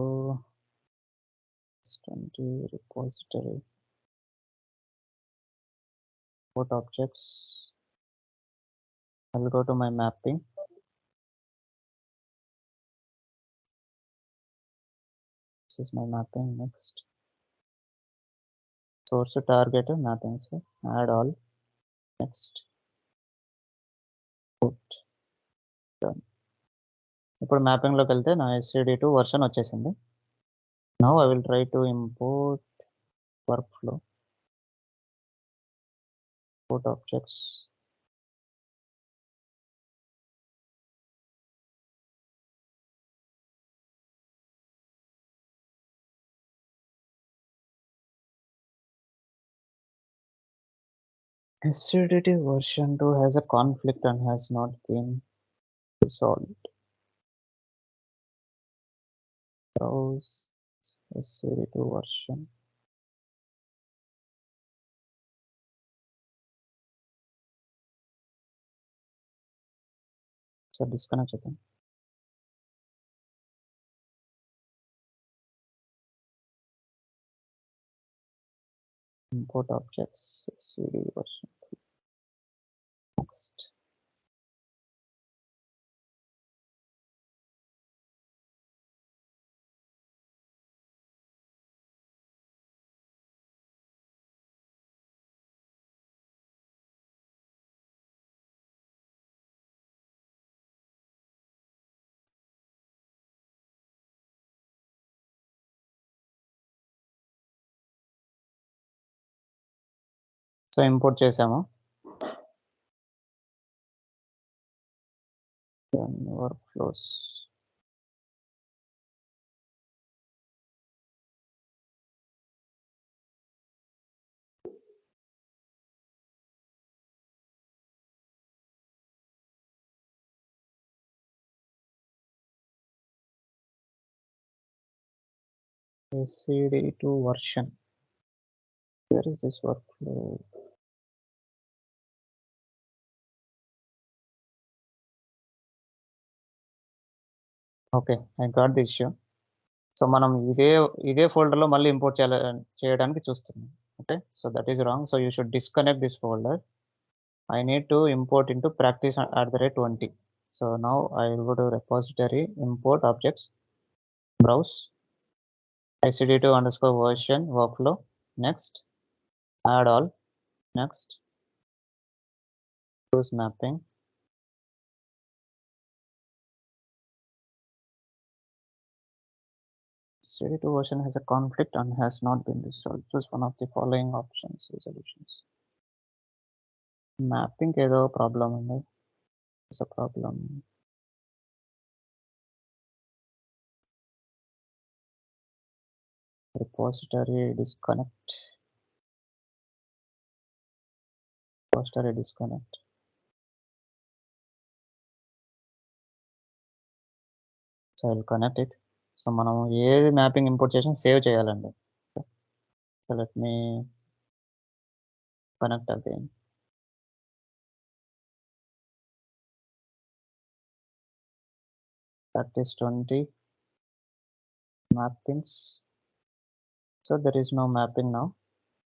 S20 repository, import objects. I'll go to my mapping. This is my mapping. Next. Source target mapping. So add all. Next. Put. Done. ఇప్పుడు మ్యాపింగ్‌లోకి వెళ్తే నా SCD2 version వచ్చేసింది. Now I will try to import workflow. Import objects. SCD2 version 2 has a conflict and has not been resolved. Browse SCD2 version. So disconnect చేద్దాం. Import objects SCD version 2. Next. So import చేసాము. open workflows. SCD2 version. Where is this workflow? Okay, I got the issue. So మనం ఇదే ఫోల్డర్లో మళ్ళీ import చేయడానికి చూస్తున్నాం. Okay, so that is wrong. So you should disconnect this folder. I need to import into practice@20. So now I will go to repository, import objects, browse, SCD2 underscore version workflow, next, add all, next, choose mapping. SCD2 version has a conflict and has not been resolved. Choose one of the following options, resolutions. Mapping ఏదో problem ఉంది. It's a problem. Repository disconnect. Repository disconnect. So I'll connect it. So మనం ఏది mapping import చేసినా save చేయాలండి. So let me connect again. Practice 20 mappings. So there is no mapping now.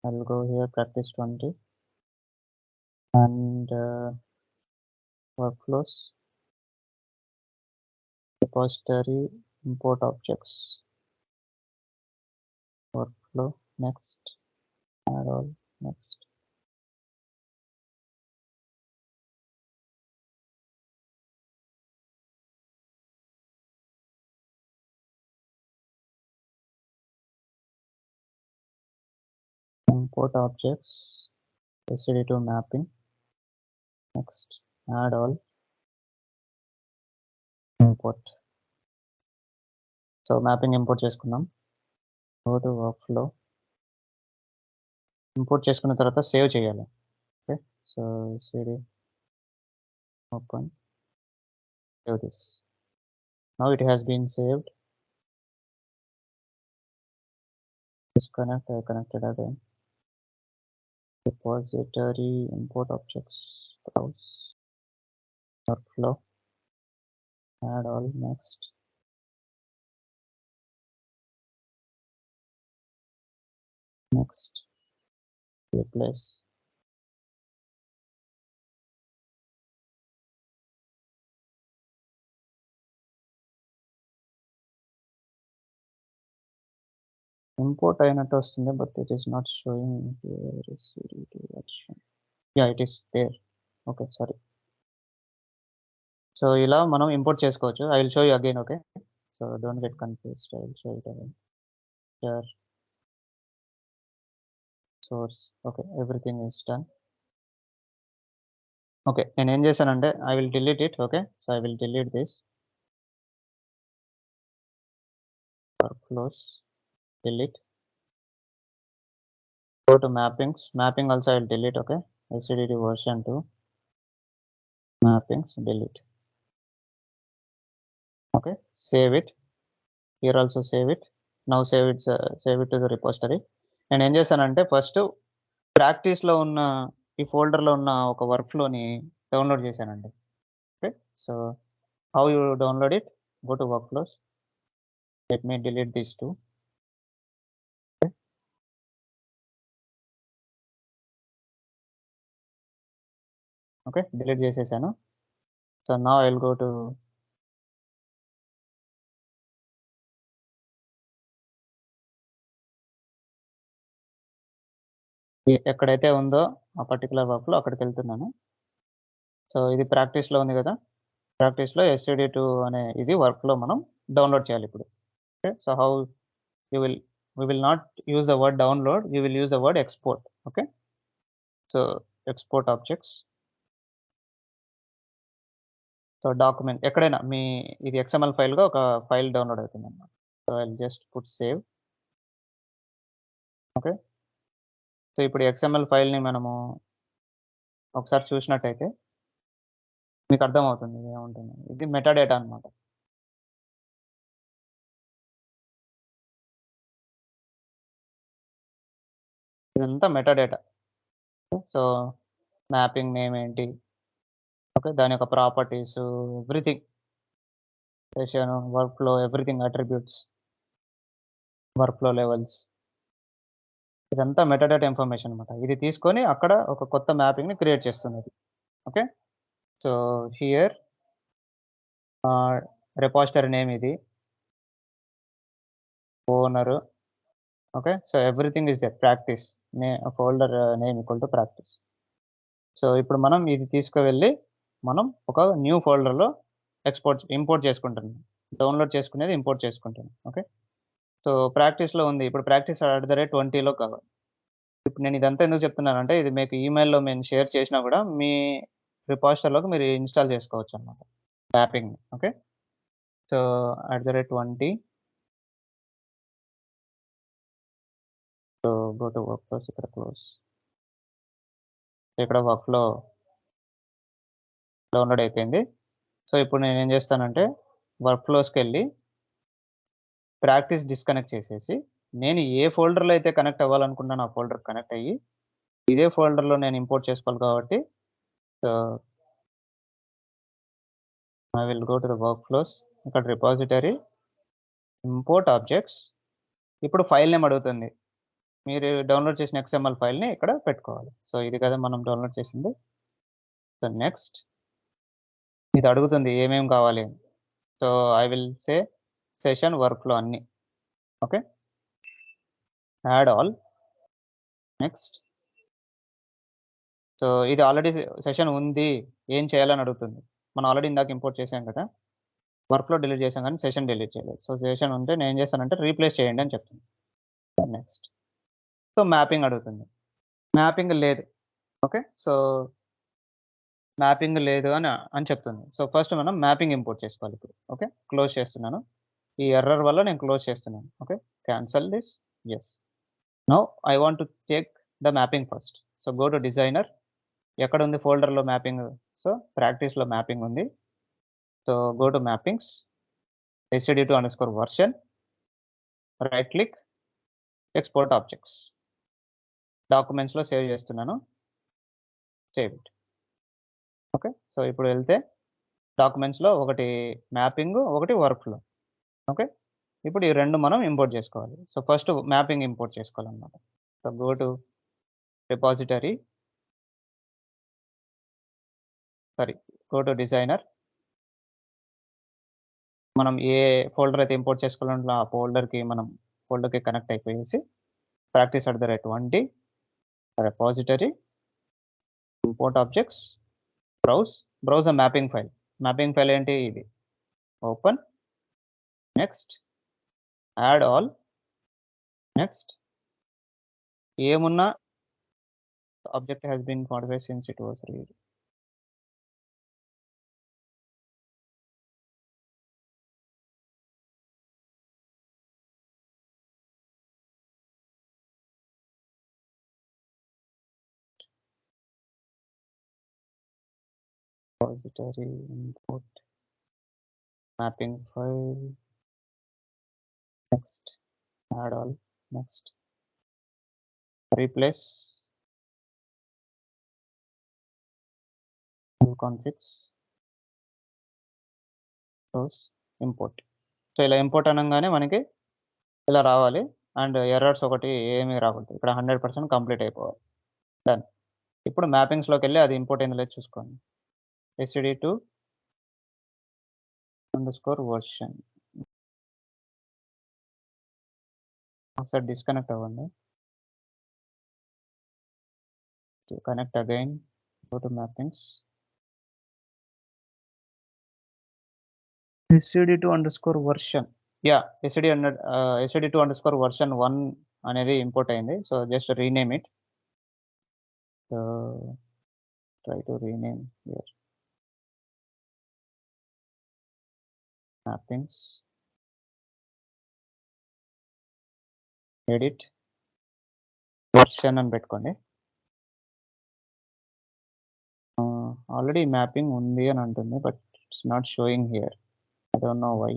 I'll go here, practice 20, and workflows, repository, import objects, workflow, next, add all, next. Import objects, SCD2 mapping, next, add all, import. So mapping import చేసుకుందాం. Go to workflow. Import చేసుకున్న తర్వాత save చేయాలి. Okay, so cd open, save this. Now it has been saved. Disconnect, I connected again. Repository, import objects, browse, workflow, add all, next, next, replace. Import అయినట్టు వస్తుంది, but it is not showing here. SCD2 version. Yeah, it is there. Okay, sorry. So ఇలా మనం import చేసుకోవచ్చు. I will show you again. Okay, so don't get confused. I will show it again. Here, source. Okay, everything is done. Okay, నేను ఏం చేశానంటే I will delete it. Okay, so I will delete this. Workflows, delete. Go to mappings. Mapping also I will delete. Okay, SCD2 version 2. Mappings, delete. Okay, save it. Here also save it. Now save it to the repository. నేను ఏం చేశానంటే first ప్రాక్టీస్లో ఉన్న ఈ ఫోల్డర్లో ఉన్న ఒక వర్క్ఫ్లోని download చేశానండి. Okay, so how you download it? Go to workflows. Let me delete these two. Okay, delete చేసేసాను. So now I will go to ఎక్కడైతే ఉందో ఆ పర్టికులర్ వర్క్లో అక్కడికి వెళ్తున్నాను. సో ఇది ప్రాక్టీస్లో ఉంది కదా, ప్రాక్టీస్లో SCD2 అనే ఇది వర్క్లో మనం డౌన్లోడ్ చేయాలి ఇప్పుడు. Okay, so how we will not use the word download, we will use the word export. Okay, so export objects. So, document ఎక్కడైనా ఇది ఎక్స్ఎంఎల్ ఫైల్‌గా ఒక ఫైల్ డౌన్‌లోడ్ అవుతుందన్నమాట. So, I'll just put save. Okay. So, ఇప్పుడు XML ఫైల్‌ని మనము ఒకసారి చూసినట్టయితే మీకు అర్థమవుతుంది ఏముంటుందని. ఇది మెటాడేటా అన్నమాట. ఇదంతా మెటాడేటా. సో, మ్యాపింగ్ నేమ్ ఏంటి? ఓకే. దాని యొక్క properties, everything. Session, workflow, everything attributes, workflow levels. ఇదంతా మెటాడేటా ఇన్ఫర్మేషన్ అన్నమాట. ఇది తీసుకొని అక్కడ ఒక కొత్త మ్యాపింగ్‌ని క్రియేట్ చేస్తుందది. Okay. So, here ah, repository name ఇది. Owner. Okay. So, everything is there. Practice. Folder name equal to practice. So, ఇప్పుడు మనం ఇది తీసుకువెళ్ళి మనం ఒక న్యూ ఫోల్డర్‌లో ఇంపోర్ట్ చేసుకుంటున్నాం. డౌన్‌లోడ్ చేసుకునేది ఇంపోర్ట్ చేసుకుంటున్నాం. ఓకే. సో, ప్రాక్టీస్‌లో ఉంది. ఇప్పుడు ప్రాక్టీస్ @20లో కావాలి. ఇప్పుడు నేను ఇదంతా ఎందుకు చెప్తున్నానంటే, ఇది మీకు ఈమెయిల్‌లో నేను షేర్ చేసినా గూడా మీ రిపాజిటరీలోకి మీరు ఇన్‌స్టాల్ చేసుకోవచ్చనమాట. మ్యాపింగ్‌ని. Okay. So, @20 so, go to workflows ఇక్కడ క్లోజ్. ఇక్కడ వర్క్‌ఫ్లో డౌన్‌లోడ్ అయిపోయింది. సో, ఇప్పుడు నేనేం చేస్తానంటే వర్క్‌ఫ్లోస్‌కెళ్ళి ప్రాక్టీస్ డిస్కనెక్ట్ చేసేసి, నేను ఏ ఫోల్డర్‌లో అయితే కనెక్ట్ అవ్వాలనుకున్నానో ఆ ఫోల్డర్‌కి కనెక్ట్ అయ్యి, ఇదే ఫోల్డర్‌లో నేను ఇంపోర్ట్ చేసుకోవాలి కాబట్టి so, I will go to the workflows. ఇక్కడ రిపాజిటరీ, ఇంపోర్ట్ ఆబ్జెక్ట్స్. ఇప్పుడు ఫైల్ నేమ్ అడుగుతుంది. మీరు డౌన్‌లోడ్ చేసిన ఎక్స్ఎంఎల్ ఫైల్‌ని ఇక్కడ పెట్టుకోవాలి. సో, ఇది కదా మనం డౌన్‌లోడ్ చేసింది. సో, నెక్స్ట్ ఇది అడుగుతుంది ఏమేం కావాలి అని. So, I will say session workflow అన్నీ. Okay. Add all. Next. So, ఇది ఆల్రెడీ సెషన్ ఉంది. ఏం చేయాలని అడుగుతుంది. మనం ఆల్రెడీ ఇందాక ఇంపోర్ట్ చేసాం కదా! వర్క్‌ఫ్లో డిలీట్ చేసాం గానీ సెషన్ డిలీట్ చేయలేదు. సో, సెషన్ ఉంటే నేనేం చేస్తానంటే రీప్లేస్ చేయండి అని చెప్తాను. నెక్స్ట్. సో, మ్యాపింగ్ అడుగుతుంది. మ్యాపింగ్ లేదు. ఓకే. సో, మ్యాపింగ్ లేదు అని చెప్తుంది. సో, ఫస్ట్ మనం మ్యాపింగ్ ఇంపోర్ట్ చేసుకోవాలి ఇప్పుడు. ఓకే. క్లోజ్ చేస్తున్నాను. ఈ ఎర్రర్ వల్ల నేను క్లోజ్ చేస్తున్నాను. Okay. Cancel this. Yes. Now I want to check the mapping first. So, go to designer. ఎక్కడుంది ఫోల్డర్‌లో మ్యాపింగ్? సో, ప్రాక్టీస్‌లో మ్యాపింగ్ ఉంది. So, go to mappings, std2_version, right click, export objects. డాక్యుమెంట్స్‌లో సేవ్ చేస్తున్నాను. Save it. Okay. So, ఇప్పుడు వెళ్తే డాక్యుమెంట్స్‌లో ఒకటి mapping, ఒకటి వర్క్‌ఫ్లో. ఓకే. ఇప్పుడు ఈ 2 మనం ఇంపోర్ట్ చేసుకోవాలి. సో, ఫస్ట్ మ్యాపింగ్ ఇంపోర్ట్ చేసుకోవాలన్నమాట. So, go to repository, sorry, go to designer. మనం ఏ ఫోల్డర్ అయితే ఇంపోర్ట్ చేసుకోవాలనుకుంటున్నామో ఆ ఫోల్డర్‌కి కనెక్ట్ అయిపోయేసి practice@20 repository, import objects, browse the mapping file. Mapping file ఏంటి? ఇది. Open. Next. Add all. Next. ఏమున్నా object has been modified since it was released. Repository, import, mapping file. Next. Add all. Next. Replace. Full configs. Browse. Import. So, ఇలా import అనంగానే మనకి ఇలా రావాలి. And errors ఒకటి ఏమీ రాకూడదు. ఇక్కడ 100% కంప్లీట్ అయిపోవాలి. డన్. ఇప్పుడు మ్యాపింగ్స్‌లోకెళ్ళి అది ఇంపోర్ట్ అయిందో లేదో చూసుకోండి. std2_version. ఒకసారి డిస్కనెక్ట్ అవ్వండి. To connect again, go to mappings. std2_version. Yeah! std2_version 1 అనేది ఇంపోర్ట్ అయింది. So, just rename it. So, try to rename here. mappings, edit, version అని పెట్టుకోండి. ఆల్రెడీ మ్యాపింగ్ ఉంది అని అంటుంది, but it's not showing here. I don't know why.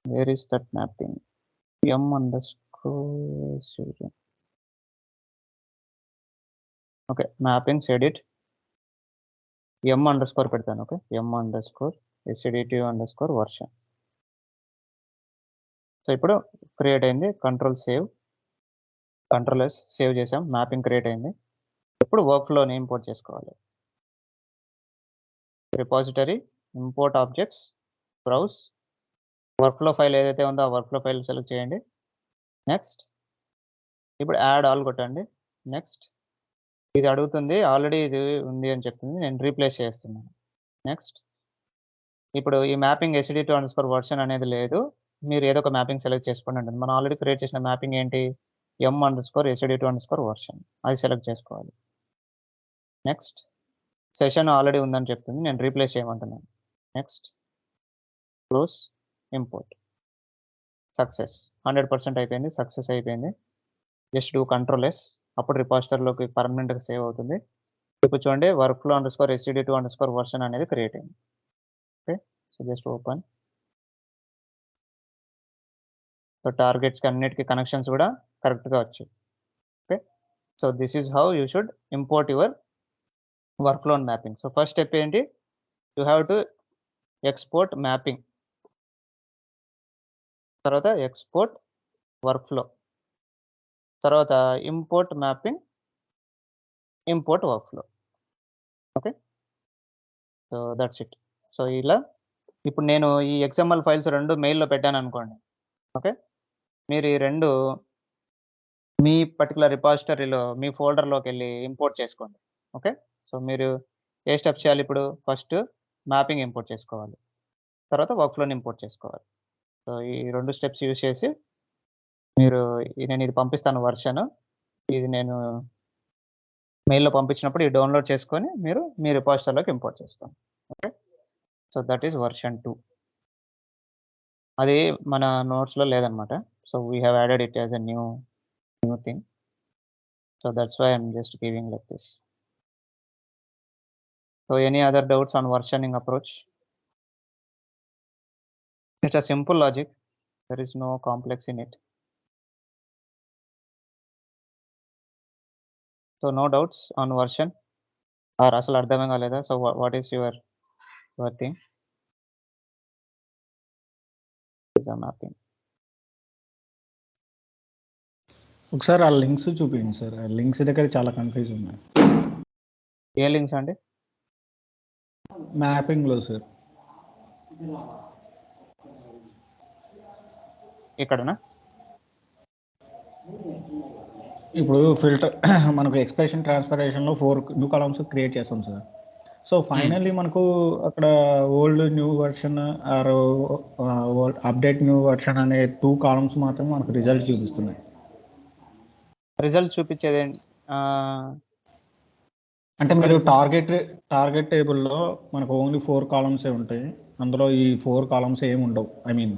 Where is that mapping? m_student. Okay, mappings edit. m_ పెడతాను. Okay, m_std2_version. So ఇప్పుడు create అయింది. Control save, control yes save చేసాం. Mapping create అయింది. ఇప్పుడు work ఫ్లోని import చేసుకోవాలి. Repository, import objects, browse, work flow file ఏదైతే ఉందో ఆ వర్క్ ఫ్లో ఫైల్ సెలెక్ట్ చేయండి. నెక్స్ట్, ఇప్పుడు యాడ్ ఆల్ కొట్టండి. నెక్స్ట్, ఇది అడుగుతుంది, ఆల్రెడీ ఇది ఉంది అని చెప్తుంది, నేను రీప్లేస్ చేస్తున్నాను. నెక్స్ట్, ఇప్పుడు ఈ మ్యాపింగ్ std2_version అనేది లేదు, మీరు ఏదో ఒక మ్యాపింగ్ సెలెక్ట్ చేసుకోండి అంటుంది. మనం ఆల్రెడీ క్రియేట్ చేసిన మ్యాపింగ్ ఏంటి, m_std2_version, అది సెలెక్ట్ చేసుకోవాలి. నెక్స్ట్, సెషన్ ఆల్రెడీ ఉందని చెప్తుంది, నేను రీప్లేస్ చేయమంటున్నాను. Next, close, import. సక్సెస్, 100% అయిపోయింది, సక్సెస్ అయిపోయింది. జస్ట్ డూ కంట్రోల్ ఎస్, అప్పుడు రిపాజిటరీలోకి పర్మనెంట్గా సేవ్ అవుతుంది. ఇప్పుడు చూడండి, workflow_std2_version అనేది క్రియేట్ అయింది. Okay, so just open. So టార్గెట్స్కి అన్నిటికీ కనెక్షన్స్ కూడా కరెక్ట్గా వచ్చాయి. Okay, so this is how you should import your workflow mapping. So first step ఏంటి, you have to export mapping, తర్వాత ఎక్స్పోర్ట్ వర్క్ఫ్లో, తర్వాత import mapping, import workflow. Okay, so that's it. So ఇలా ఇప్పుడు నేను ఈ XML ఫైల్స్ 2 మెయిల్‌లో పెట్టాను అనుకోండి. ఓకే, మీరు ఈ 2 మీ పర్టికులర్ రిపాజిటరీలో మీ ఫోల్డర్‌లోకి వెళ్ళి ఇంపోర్ట్ చేసుకోండి. ఓకే, సో మీరు ఏ స్టెప్స్ చేయాలి ఇప్పుడు, ఫస్ట్ మ్యాపింగ్ ఇంపోర్ట్ చేసుకోవాలి, తర్వాత వర్క్ఫ్లోని ఇంపోర్ట్ చేసుకోవాలి. సో ఈ 2 స్టెప్స్ యూజ్ చేసి మీరు నేను ఇది పంపిస్తాను వర్షన్, ఇది నేను మెయిల్‌లో పంపించినప్పుడు ఇది డౌన్లోడ్ చేసుకొని మీరు మీ రిపాజిటరీలోకి ఇంపోర్ట్ చేసుకోండి. Okay, so that is version 2. అది మన నోట్స్‌లో లేదనమాట. So we have added it as a new thing. So that's why I'm just giving like this. So any other doubts on versioning approach? It's a simple logic. There is no complex in it. So no doubts on version, or అసలు అర్థమే కాలేదా? So what is your thing? Is a mapping. ఒకసారి ఆ links చూపించండి sir, ఆ links దగ్గర చాలా confuse ఉన్నాయి. ఏ లింక్స్ అండి? మ్యాపింగ్లో సార్. ఇక్కడనా? ఇప్పుడు ఫిల్టర్ మనకు ఎక్స్ప్రెషన్ ట్రాన్స్ఫర్మేషన్లో 4 న్యూ కాలమ్స్ క్రియేట్ చేస్తాం సార్. సో ఫైనల్లీ మనకు అక్కడ old new version or update new version అనే 2 కాలమ్స్ మాత్రం మనకు రిజల్ట్ చూపిస్తున్నాయి. రిజల్ట్ చూపించేది అంటే మీరు టార్గెట్ టేబుల్లో మనకు ఓన్లీ 4 కాలమ్సే ఉంటాయి, అందులో ఈ 4 కాలమ్స్ ఏమి ఉండవు. ఐ మీన్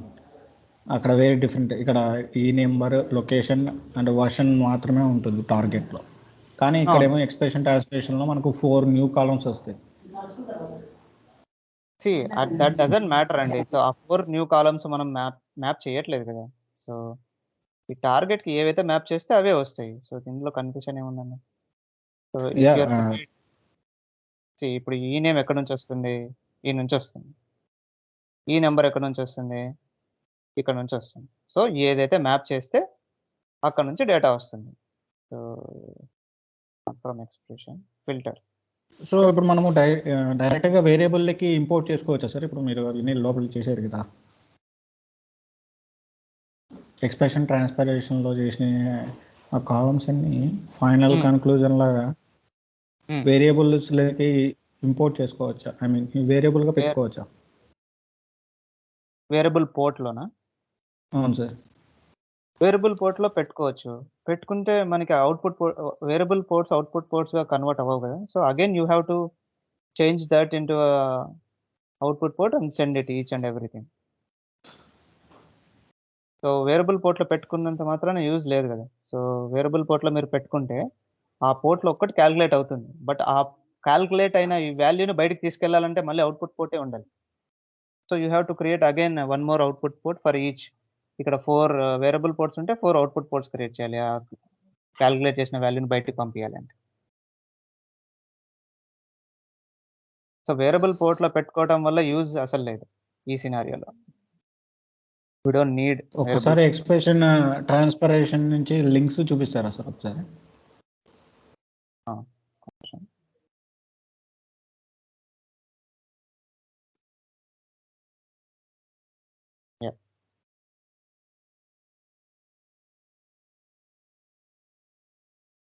అక్కడ వేరే డిఫరెంట్, ఇక్కడ ఈ నెంబర్, లొకేషన్ అండ్ వర్షన్ మాత్రమే ఉంటుంది టార్గెట్లో. కానీ ఇక్కడేమో ఎక్స్ప్రెషన్ ట్రాన్స్లేషన్లో మనకు 4 న్యూ కాలమ్స్ వస్తాయి. దట్ డజంట్ మ్యాటర్ అండి. సో ఆ 4 న్యూ కాలమ్స్ మనం మ్యాప్ చేయట్లేదు కదా. సో ఈ టార్గెట్కి ఏవైతే మ్యాప్ చేస్తే అవే వస్తాయి. సో దీంట్లో కన్ఫ్యూషన్ ఏముందండి? సో ఇప్పుడు ఈ నేమ్ ఎక్కడి నుంచి వస్తుంది, ఈ నుంచి వస్తుంది. ఈ నెంబర్ ఎక్కడి నుంచి వస్తుంది, ఇక్కడ నుంచి వస్తుంది. సో ఏదైతే మ్యాప్ చేస్తే అక్కడ నుంచి డేటా వస్తుంది. So from expression filter. So ఇప్పుడు మనము డైరెక్ట్గా వేరియబుల్కి ఇంపోర్ట్ చేసుకోవచ్చా సార్? ఇప్పుడు మీరు అన్ని లోపలికి చేశారు కదా, ఎక్స్ప్రెషన్ ట్రాన్స్ఫర్మేషన్లో చేసిన ఆ కాలమ్స్ అన్ని ఫైనల్ కన్క్లూజన్ లాగా వేరియబుల్స్లోకి ఇంపోర్ట్ చేసుకోవచ్చా? ఐ మీన్ వేరియబుల్గా పెట్టుకోవచ్చా? వేరియబుల్ పోర్ట్లోనా? అవును సార్, వేరియబుల్ పోర్ట్లో పెట్టుకోవచ్చు. పెట్టుకుంటే మనకి అవుట్పుట్ వేరియబుల్ పోర్ట్స్ అవుట్పుట్ పోర్ట్స్గా కన్వర్ట్ అవ్వవు కదా. So again you have to change that into output port and send it each and everything. So variable పోర్ట్లో పెట్టుకున్నంత మాత్రాన యూజ్ లేదు కదా. సో వేరియబుల్ పోర్ట్లో మీరు పెట్టుకుంటే ఆ పోర్ట్లో ఒక్కటి క్యాలిక్యులేట్ అవుతుంది. బట్ ఆ క్యాలిక్యులేట్ అయిన ఈ వాల్యూని బయటికి తీసుకెళ్లాలంటే మళ్ళీ అవుట్పుట్ పోర్టే ఉండాలి. So you have to create again one more output port for each. ఇక్కడ 4 వేరియబుల్ పోర్ట్స్ ఉంటే 4 అవుట్పుట్ పోర్ట్స్ క్రియేట్ చేయాలి. ఆ క్యాలిక్యులేట్ చేసిన వాల్యూని బయటికి పంపించాలంటే. సో వేరియబుల్ పోర్ట్లో పెట్టుకోవడం వల్ల యూజ్ అసలు లేదు ఈ సినారియోలో. వి డోంట్ నీడ్ ఒకసారి ఎక్స్ప్రెషన్ ట్రాన్స్పరేషన్ నుంచి లింక్స్ చూపిస్తారా సార్ ఒకసారి?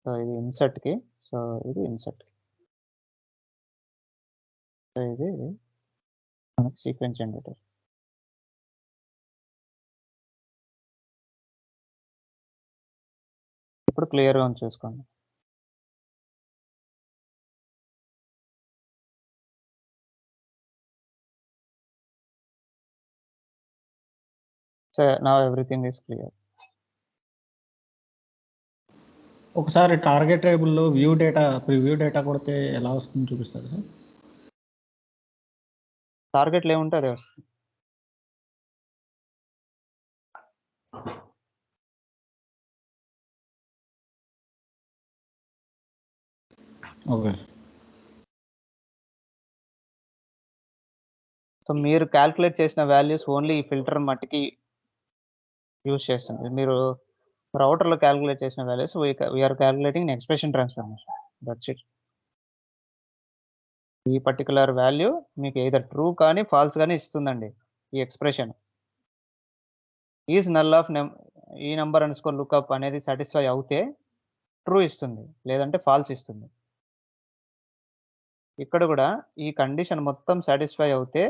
సో ఇది ఇన్సర్ట్కి, సో ఇది ఇన్సర్ట్కి, సో ఇది మనకి సీక్వెన్స్ జనరేటర్. ఇప్పుడు క్లియర్గా ఉంది చూసుకోండి. So now everything is clear. ఒకసారి టార్గెట్ టేబుల్లో వ్యూ డేటా ప్రివ్యూ డేటా కొడితే ఎలా వస్తుందో చూపిస్తారు సార్? టార్గెట్లు ఏముంటే అదే వస్తుంది. ఓకే. సో మీరు క్యాల్కులేట్ చేసిన వాల్యూస్ ఓన్లీ ఈ ఫిల్టర్ మట్టికి యూజ్ చేస్తుంది. మీరు రౌటర్లో క్యాల్కులేట్ చేసిన values we're calculating expression transformation. That's it. ఈ పర్టికులర్ వాల్యూ మీకు ఏదర్ ట్రూ కానీ ఫాల్స్ కానీ ఇస్తుందండి. ఈ ఎక్స్ప్రెషన్ ఈజ్ నల్ ఆఫ్ ఈ నంబర్ అండర్స్కోర్ లుక్అప్ అనేది సాటిస్ఫై అవుతే ట్రూ ఇస్తుంది, లేదంటే ఫాల్స్ ఇస్తుంది. ఇక్కడ కూడా ఈ కండిషన్ మొత్తం సాటిస్ఫై అవుతే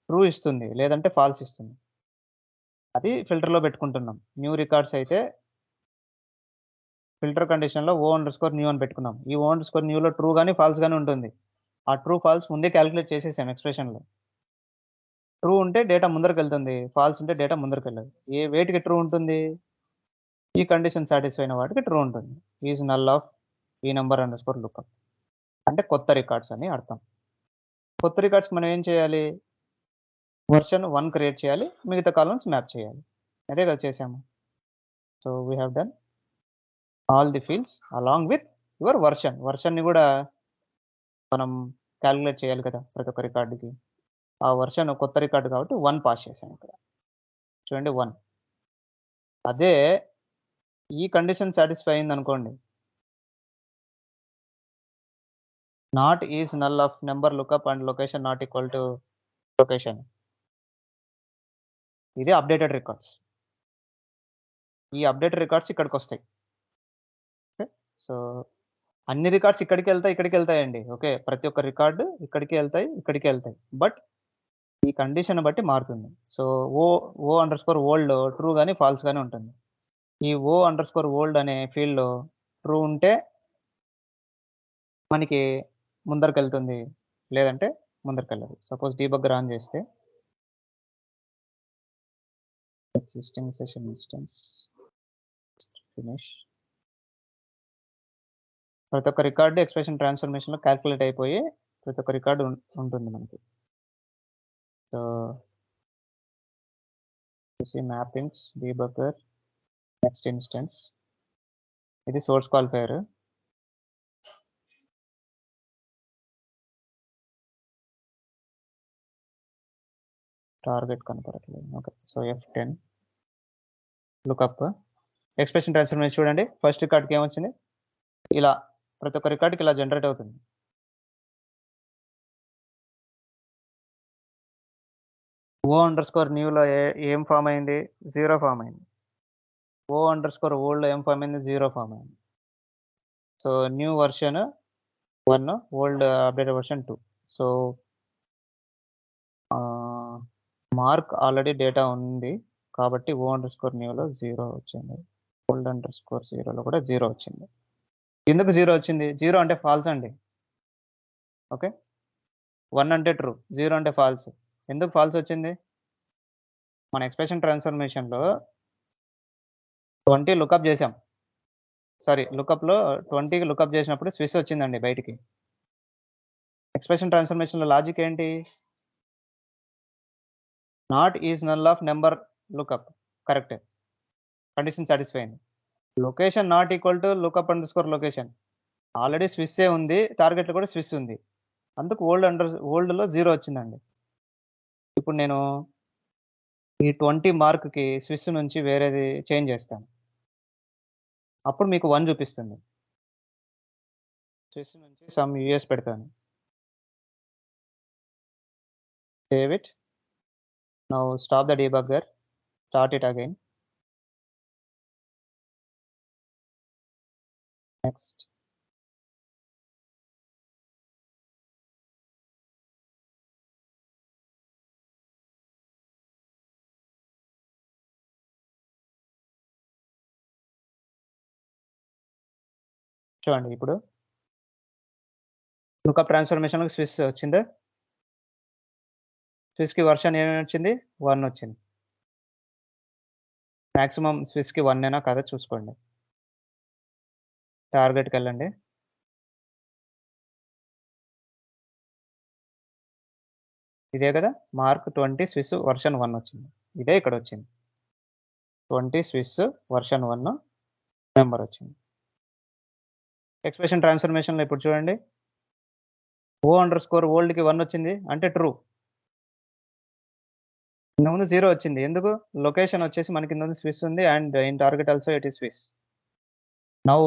ట్రూ ఇస్తుంది, లేదంటే ఫాల్స్ ఇస్తుంది. అది ఫిల్టర్లో పెట్టుకుంటున్నాం. న్యూ రికార్డ్స్ అయితే ఫిల్టర్ కండిషన్లో O_new అని పెట్టుకున్నాం. ఈ O_newలో ట్రూ కానీ ఫాల్స్ కానీ ఉంటుంది. ఆ ట్రూ ఫాల్స్ ముందే క్యాలిక్యులేట్ చేసేసాం ఎక్స్ప్రెషన్లో. ట్రూ ఉంటే డేటా ముందరికి వెళ్తుంది, ఫాల్స్ ఉంటే డేటా ముందరికి వెళ్ళదు. ఏ వేటికి ట్రూ ఉంటుంది? ఈ కండిషన్ సాటిస్ఫై అయిన వాటికి ట్రూ ఉంటుంది. ఈజ్ నల్ ఆఫ్ ఈ నంబర్ అండర్స్కోర్ లుక్అప్ అంటే కొత్త రికార్డ్స్ అని అర్థం. కొత్త రికార్డ్స్ మనం ఏం చేయాలి? వర్షన్ 1 క్రియేట్ చేయాలి, మిగతా కాలమ్స్ మ్యాప్ చేయాలి. అదే కదా చేసాము. So we have done all the fields along with your version. వర్షన్ని కూడా మనం క్యాలిక్యులేట్ చేయాలి కదా ప్రతి ఒక్క రికార్డుకి. ఆ వర్షన్ కొత్త రికార్డు కాబట్టి 1 పాస్ చేశాను ఇక్కడ. చూడండి 1. అదే ఈ కండిషన్ సాటిస్ఫై అయింది అనుకోండి, not is null of number lookup and location not equal to location. ఇది అప్డేటెడ్ రికార్డ్స్. ఈ అప్డేటెడ్ రికార్డ్స్ ఇక్కడికి వస్తాయి. ఓకే, సో అన్ని రికార్డ్స్ ఇక్కడికి వెళ్తాయండి. ఓకే, ప్రతి ఒక్క రికార్డు ఇక్కడికి వెళ్తాయి. బట్ ఈ కండిషన్ బట్టి మారుతుంది. సో O_old ట్రూ కానీ ఫాల్స్ కానీ ఉంటుంది. ఈ O_old అనే ఫీల్డ్లో ట్రూ ఉంటే మనకి ముందరికి వెళ్తుంది, లేదంటే ముందరికి వెళ్ళదు. సపోజ్ డీబగ్గర్ ఆన్ చేస్తే ఎగ్జిస్టింగ్ సెషన్ ఇన్స్టెన్స్ ఫినిష్, ప్రతి ఒక్క రికార్డు ఎక్స్ప్రెషన్ ట్రాన్స్ఫర్మేషన్లో క్యాల్కులేట్ అయిపోయి ప్రతి ఒక్క రికార్డు ఉంటుంది మనకి. So mappings debugger next instance, ఇది సోర్స్ క్వాలిఫైయర్. టార్గెట్ కనపడట్లేదు. Okay, so F10 lookup expression transformation చూడండి. ఫస్ట్ రికార్డ్కి ఏమొచ్చింది? ఇలా ప్రతి ఒక్క రికార్డ్కి ఇలా జనరేట్ అవుతుంది. O_newలో ఏం ఫామ్ అయింది? 0 ఫామ్ అయింది. O_oldలో ఏం ఫామ్ అయింది? 0 ఫామ్ అయింది. So new version 1, old updated version 2. So mark already data ఉంది కాబట్టి O_newలో 0 వచ్చింది. old_0లో కూడా 0 వచ్చింది. ఎందుకు 0 వచ్చింది? 0 అంటే ఫాల్స్ అండి. ఓకే, 1 అంటే ట్రూ, 0 అంటే ఫాల్స్. ఎందుకు ఫాల్స్ వచ్చింది? మన ఎక్స్ప్రెషన్ ట్రాన్స్ఫర్మేషన్లో 20 లుకప్ చేసాం. సారీ, లుకప్లో 20కి లుకప్ చేసినప్పుడు స్విచ్ వచ్చిందండి బయటికి. ఎక్స్ప్రెషన్ ట్రాన్స్ఫర్మేషన్లో లాజిక్ ఏంటి? Not is null of number lookup. Correct, condition satisfy అయింది. Location not equal to lookup underscore location. Already స్విచ్చే ఉంది, టార్గెట్లో కూడా స్విచ్ ఉంది, అందుకు ఓల్డ్లో 0 వచ్చిందండి. ఇప్పుడు నేను ఈ 20 మార్క్కి స్విచ్ నుంచి వేరేది చేంజ్ చేస్తాను, అప్పుడు మీకు 1 చూపిస్తుంది. స్విచ్ నుంచి సమ్ యూఎస్ పెడతాను. Save it. Now stop the debugger, start it again. Next. చూడండి ఇప్పుడు లుకప్ ట్రాన్స్ఫర్మేషన్‌లో స్విచ్ వచ్చిందా? స్విచ్‌కి వర్షన్ ఏమేమి వచ్చింది? 1 వచ్చింది. మాక్సిమం స్విచ్‌కి 1 కాదో చూసుకోండి. టార్గెట్‌కెళ్ళండి. ఇదే కదా మార్క్ 20 స్విచ్ వర్షన్ 1 వచ్చింది. ఇదే ఇక్కడ వచ్చింది. 20 స్విచ్ వర్షన్ 1 నెంబర్ వచ్చింది. ఎక్స్ప్రెషన్ ట్రాన్స్ఫర్మేషన్‌లో ఇప్పుడు చూడండి. O_oldకి 1 వచ్చింది అంటే ట్రూ. ఇంతకుముందు 0 వచ్చింది. ఎందుకు? లొకేషన్ వచ్చేసి మనకి ఇంతకుముందు స్విచ్ ఉంది and in target also it is switch. Now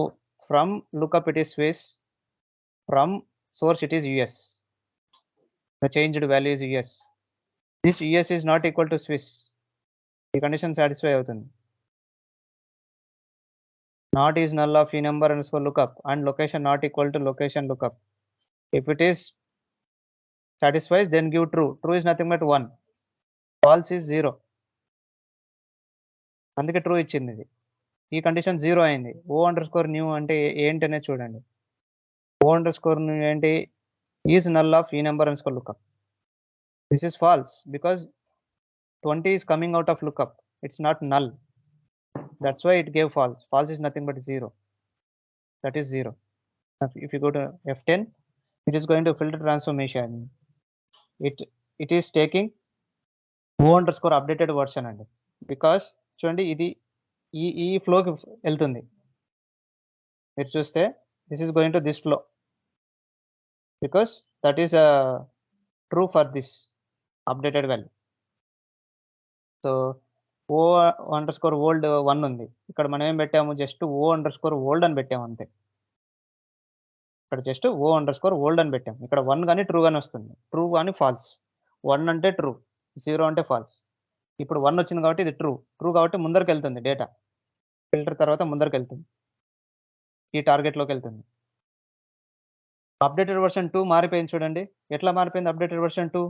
from lookup it is Swiss, from source it is US. The changed value is US. This US is not equal to Swiss. The condition satisfy అవుతుంది. Not is null of enumber underscore lookup and location not equal to location lookup. If it is satisfies, then give true. True is nothing but 1. False is 0. అందుకే true ఇచ్చింది ఇది. ఈ condition 0 అయింది. O_new అంటే ఏంటనేది చూడండి. O_new ఏంటి? Is null of enumber underscore lookup. This is false because 20 is coming out of lookup. It's not null. That's why it gave false. False is nothing but 0. That is 0. If you go to F10, it is going to filter transformation. It is taking O_updated version అండి. Because చూడండి ఇది ఈ ఫ్లోకి వెళ్తుంది. మీరు చూస్తే this is going to this flow because that is true for this updated value. So O_old 1 ఉంది. ఇక్కడ మనం ఏం పెట్టాము? జస్ట్ O_old అని పెట్టాము అంతే. ఇక్కడ జస్ట్ O_old అని పెట్టాము. ఇక్కడ 1 కానీ ట్రూ కానీ వస్తుంది. ట్రూ కానీ ఫాల్స్. 1 అంటే ట్రూ, 0 అంటే ఫాల్స్. ఇప్పుడు 1 వచ్చింది కాబట్టి ఇది ట్రూ. ట్రూ కాబట్టి ముందరికెళ్తుంది డేటా. ఫిల్టర్ తర్వాత ముందరికెళ్తుంది. ఈ టార్గెట్‌లోకి వెళ్తుంది. అప్డేటెడ్ వెర్షన్ 2 మారిపోయింది చూడండి. ఎట్లా మారిపోయింది అప్డేటెడ్ వెర్షన్ 2?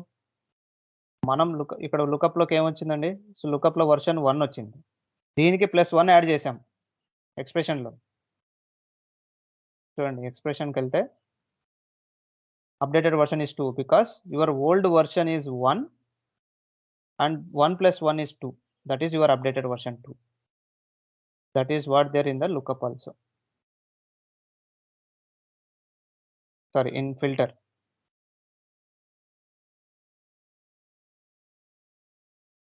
మనం ఇక్కడ లుకప్‌లోకి ఏమొచ్చిందండి? సో లుకప్‌లో వెర్షన్ 1 వచ్చింది. దీనికి +1 యాడ్ చేసాం ఎక్స్‌ప్రెషన్‌లో. చూడండి ఎక్స్‌ప్రెషన్‌కెళ్తే updated version is 2 because your old version is 1 and 1 + 1 is 2. That is your updated version 2. That is what there in the lookup also. Sorry, in filter.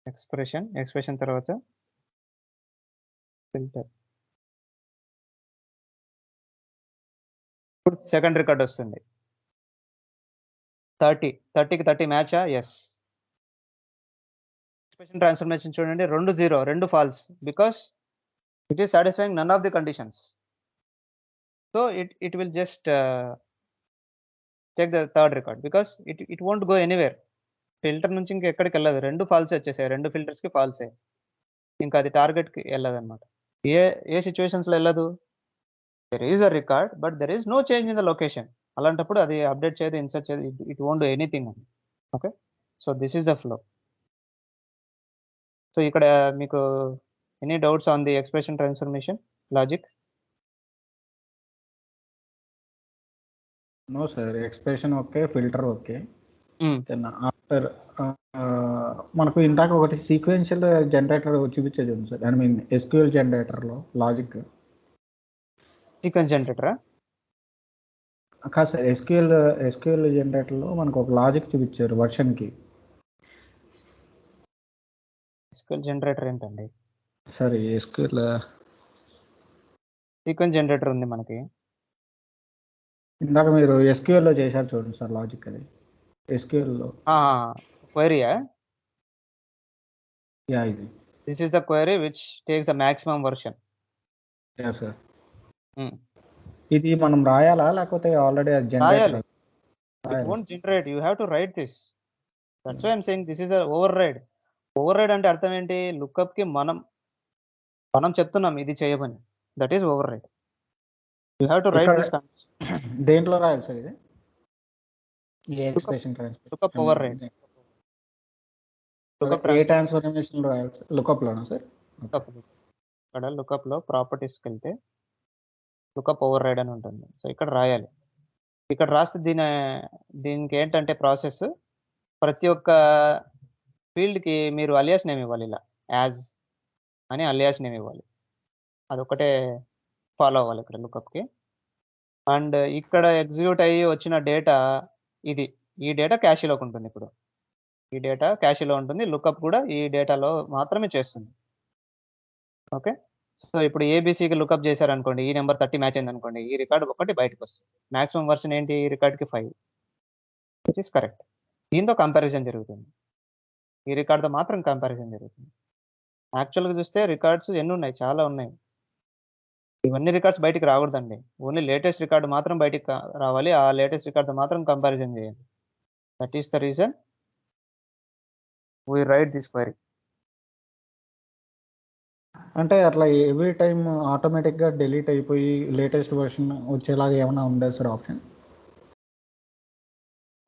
Expression తర్వాత filter. ఇప్పుడు second record వస్తుంది. 30కి 30 మ్యాచా? Yes. Expression transformation చూడండి, 2 0, 2 false because it is satisfying none of the conditions. So it will just take the third record because it won't go anywhere. Filter నుంచి ఇంకెక్కడికి వెళ్ళదు. 2 falls వచ్చేసాయి. 2 ఫిల్టర్స్‌కి ఫాల్సే. ఇంకా అది టార్గెట్‌కి వెళ్ళదన్నమాట. ఏ సిట్యుయేషన్స్‌లో వెళ్ళదు? There is a record but there is no change in the location. అలాంటప్పుడు అది అప్డేట్ చేయదు, ఇన్సర్ట్ చేయదు. It won't do anything. Okay. So this is the flow. So ఇక్కడ మీకు any doubts on the expression transformation logic? No sir, expression okay, filter okay. Then after మనకు ఇందాక ఒకటి sequential generator చూపించేది ఉంది సార్. ఐ మీన్ ఎస్క్యూఎల్ జనరేటర్లో logic sequence జనరేటరా? కాదు సార్, ఎస్క్యూఎల్ జనరేటర్లో మనకు ఒక లాజిక్ చూపించారు వర్షన్కి. ఎస్క్యూఎల్ జనరేటర్ ఏంటండి? సారీ, ఎస్క్యూఎల్ సీక్వెన్స్ జనరేటర్ ఉంది మనకి. ఇందాక మీరు ఎస్క్యూఎల్లో చేశారు చూడండి సార్ లాజిక్, అది ఎస్క్యూఎల్లో. క్వైరీయా? యా, ఇది this is the query which takes the maximum version. Yeah sir. ఇది మనం రాయాలా లేకపోతే ఆల్రెడీ రాయాలి. It won't generate, you have to write this. That's why I'm saying this is a override. Override అంటే అర్థం ఏంటి? Lookup కి మనం చెప్తున్నాం ఇది చేయమని. That is override. You have to write this. దేంట్లో రాయాలి సార్ ఇది? ఏ ఎక్స్ప్రెషన్ లుకప్ ఓవర్రైడ్. ఏ ట్రాన్స్ఫర్మేషన్ లో రాయాలి సార్? లుకప్ లోనా సార్? ఇక్కడ లుకప్ లో ప్రాపర్టీస్కి వెళ్తే లుకప్ ఓవర్రైడ్ అని ఉంటుంది. సో ఇక్కడ రాయాలి. ఇక్కడ రాస్తే దీనికి ఏంటంటే ప్రాసెస్, ప్రతి ఒక్క ఫీల్డ్కి మీరు అలియాస్ నేమ్ ఇవ్వాలి. ఇలా యాజ్ అని అలియాస్ నేమ్ ఇవ్వాలి. అదొకటే ఫాలో అవ్వాలి ఇక్కడ లుకప్కి. అండ్ ఇక్కడ ఎగ్జిక్యూట్ అయ్యి వచ్చిన డేటా ఇది. ఈ డేటా క్యాషీలోకి ఉంటుంది. ఇప్పుడు ఈ డేటా క్యాషీలో ఉంటుంది. లుకప్ కూడా ఈ డేటాలో మాత్రమే చేస్తుంది. ఓకే. సో ఇప్పుడు ఏబీసీకి లుకప్ చేశారనుకోండి, ఈ నెంబర్ 30 మ్యాచ్ అయింది అనుకోండి, ఈ రికార్డ్ ఒకటి బయటకు వస్తుంది. మాక్సిమం వర్షన్ ఏంటి ఈ రికార్డ్కి? 5, విచ్ ఇస్ కరెక్ట్. దీంతో కంపారిజన్ జరుగుతుంది. ఈ రికార్డ్తో మాత్రం కంపారిజన్ జరుగుతుంది. యాక్చువల్గా చూస్తే రికార్డ్స్ ఎన్ని ఉన్నాయి? చాలా ఉన్నాయి. ఇవన్నీ రికార్డ్స్ బయటికి రాకూడదండి. ఓన్లీ లేటెస్ట్ రికార్డు మాత్రం బయటికి రావాలి. ఆ లేటెస్ట్ రికార్డు మాత్రం కంపారిజన్ చేయాలి. That is the reason we write this query. అంటే అట్లా ఎవ్రీ టైం ఆటోమేటిక్గా డిలీట్ అయిపోయి లేటెస్ట్ వర్షన్ వచ్చేలాగా ఏమైనా ఉందా సార్ ఆప్షన్?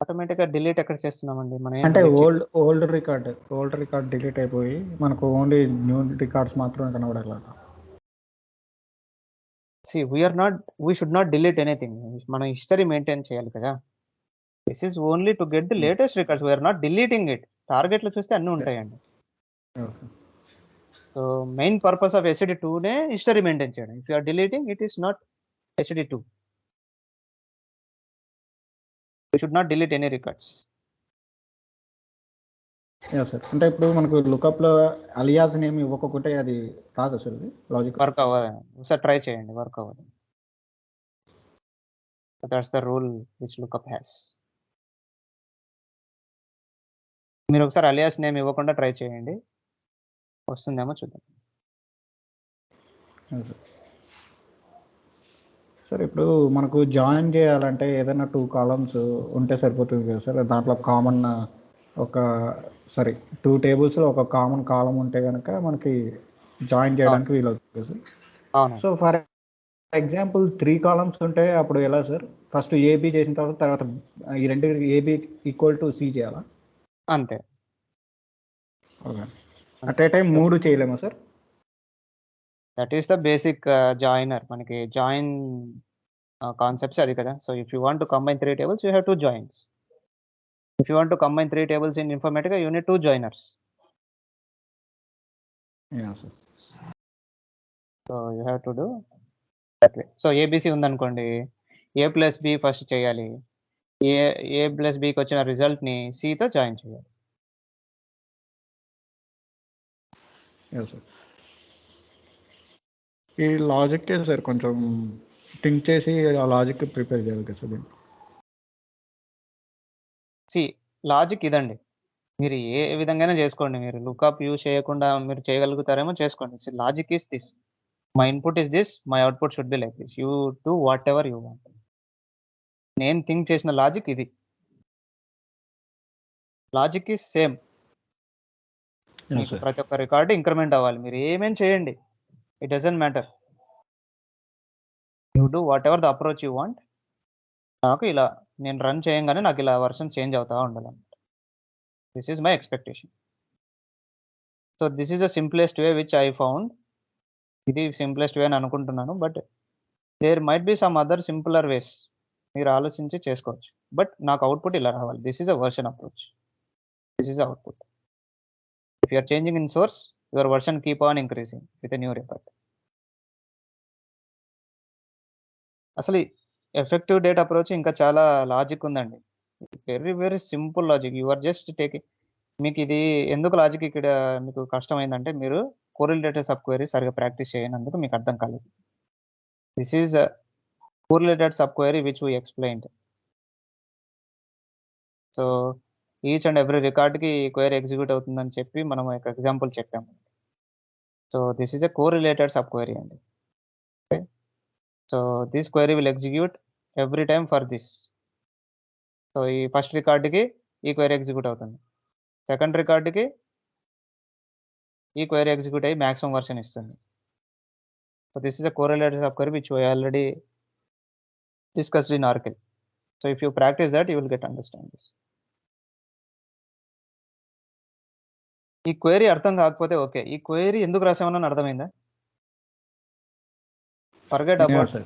ఆటోమేటిక్గా డిలీట్ ఎక్కడ చేస్తున్నామండి మనం? అంటే ఓల్డ్ రికార్డ్ డిలీట్ అయిపోయి మనకు ఓన్లీ న్యూ రికార్డ్స్ మాత్రమే కనబడాలి. we should not delete anything. మనం హిస్టరీ మెయింటైన్ చేయాలి కదా. This is only to get the latest records. We are not deleting it. టార్గెట్లో చూస్తే అన్నీ ఉంటాయండి. సో మెయిన్ పర్పస్ ఆఫ్ SCD2నే హిస్టరీ మెయింటైన్ చేయడం. If you are deleting, it is not SCD2. we should not delete any records. Sir, అంటే ఇప్పుడు మనకు lookup లో అలియాస్ నేమ్ ఇవ్వకుంటే అది రాదు సార్, అది లాజిక్ వర్క్ అవ్వదు. ఒకసారి ట్రై చేయండి, వర్క్ అవ్వదు. That's the rule which lookup has. మీరు ఒకసారి అలియాస్ నేమ్ ఇవ్వకుండా ట్రై చేయండి, వస్తుందేమో చూద్దాం. సార్, ఇప్పుడు మనకు జాయిన్ చేయాలంటే ఏదైనా 2 కాలమ్స్ ఉంటే సరిపోతుంది కదా సార్? దాంట్లో కామన్ 2 టేబుల్స్లో ఒక కామన్ కాలం ఉంటే కనుక మనకి జాయిన్ చేయడానికి వీలవుతుంది కదా sir? So for example 3 columns ఉంటే అప్పుడు ఎలా సార్? ఫస్ట్ ఏబి చేసిన తర్వాత ఈ రెండు ఏబి ఈక్వల్ టు సి చేయాలా? అంతే. ఓకే. అట్ ఏ టైం 3 చేయలేమా sir? That is the basic joiner. మనకి జాయిన్ కాన్సెప్ట్స్ అది కదా. So if you want to combine 3 tables, you have 2 joins. If you want to combine 3 tables in Informatica, you need 2 joiners. Yeah, sir. So you have to do that way. So ABC ఉందనుకోండి, A plus B first చేయాలి. A plus Bకి వచ్చిన రిజల్ట్ని Cతో join చేయాలి. Yes, sir. ఈ logic sir కొంచెం think చేసి ఆ logic prepare చేయాలి కదా సార్? లాజిక్ ఇదండి. మీరు ఏ విధంగానే చేసుకోండి. మీరు లుకప్ యూజ్ చేయకుండా మీరు చేయగలుగుతారేమో చేసుకోండి. Logic is this. My input is this, my output should be like this. You do what ever you want. నేను థింక్ చేసిన లాజిక్ ఇది. Logic is same. ప్రతి ఒక్క రికార్డు ఇంక్రిమెంట్ అవ్వాలి. మీరు ఏమేం చేయండి, it doesn't matter. You do what ever the approach you want. నాకు ఇలా నేను రన్ చేయంగానే నాకు ఇలా వర్షన్ చేంజ్ అవుతా ఉండాలన్నమాట. This is my expectation. So this is the simplest way which I found. ఇది సింప్లెస్ట్ వే అని అనుకుంటున్నాను. But there might be some other simpler ways. మీరు ఆలోచించి చేసుకోవచ్చు. బట్ నాకు అవుట్పుట్ ఇలా రావాలి. This is a version approach. This is output. If you are changing in source, your version keep on increasing with a new record. అసలు effective date approach ఇంకా చాలా logic ఉందండి. Very very simple logic. You are just taking. మీకు ఇది ఎందుకు logic ఇక్కడ మీకు కష్టమైందంటే మీరు కోరిలేటెడ్ సబ్ క్వెరీ సరిగ్గా ప్రాక్టీస్ చేయనందుకు మీకు అర్థం కాలేదు. This is correlated sub query which we explained. So, each and every రికార్డ్‌కి క్వెరీ ఎగ్జిక్యూట్ అవుతుందని చెప్పి మనం ఒక ఎగ్జాంపుల్ చెప్పాము. So, this is a correlated sub query అండి. Okay. So, this query will execute every time for this. So, ఈ first రికార్డ్‌కి ఈ క్వెరీ ఎగ్జిక్యూట్ అవుతుంది. సెకండ్ రికార్డ్‌కి ఈ క్వెరీ ఎగ్జిక్యూట్ అయ్యి మాక్సిమం వర్షన్ ఇస్తుంది. So, this is a correlated sub query which we already discussed in Oracle. So, if you practice that, you will get understand this. ఈ query అర్థం కాకపోతే okay. ఈ query ఎందుకు రాసామని అర్థమైందా? Forget Yeah, about sir.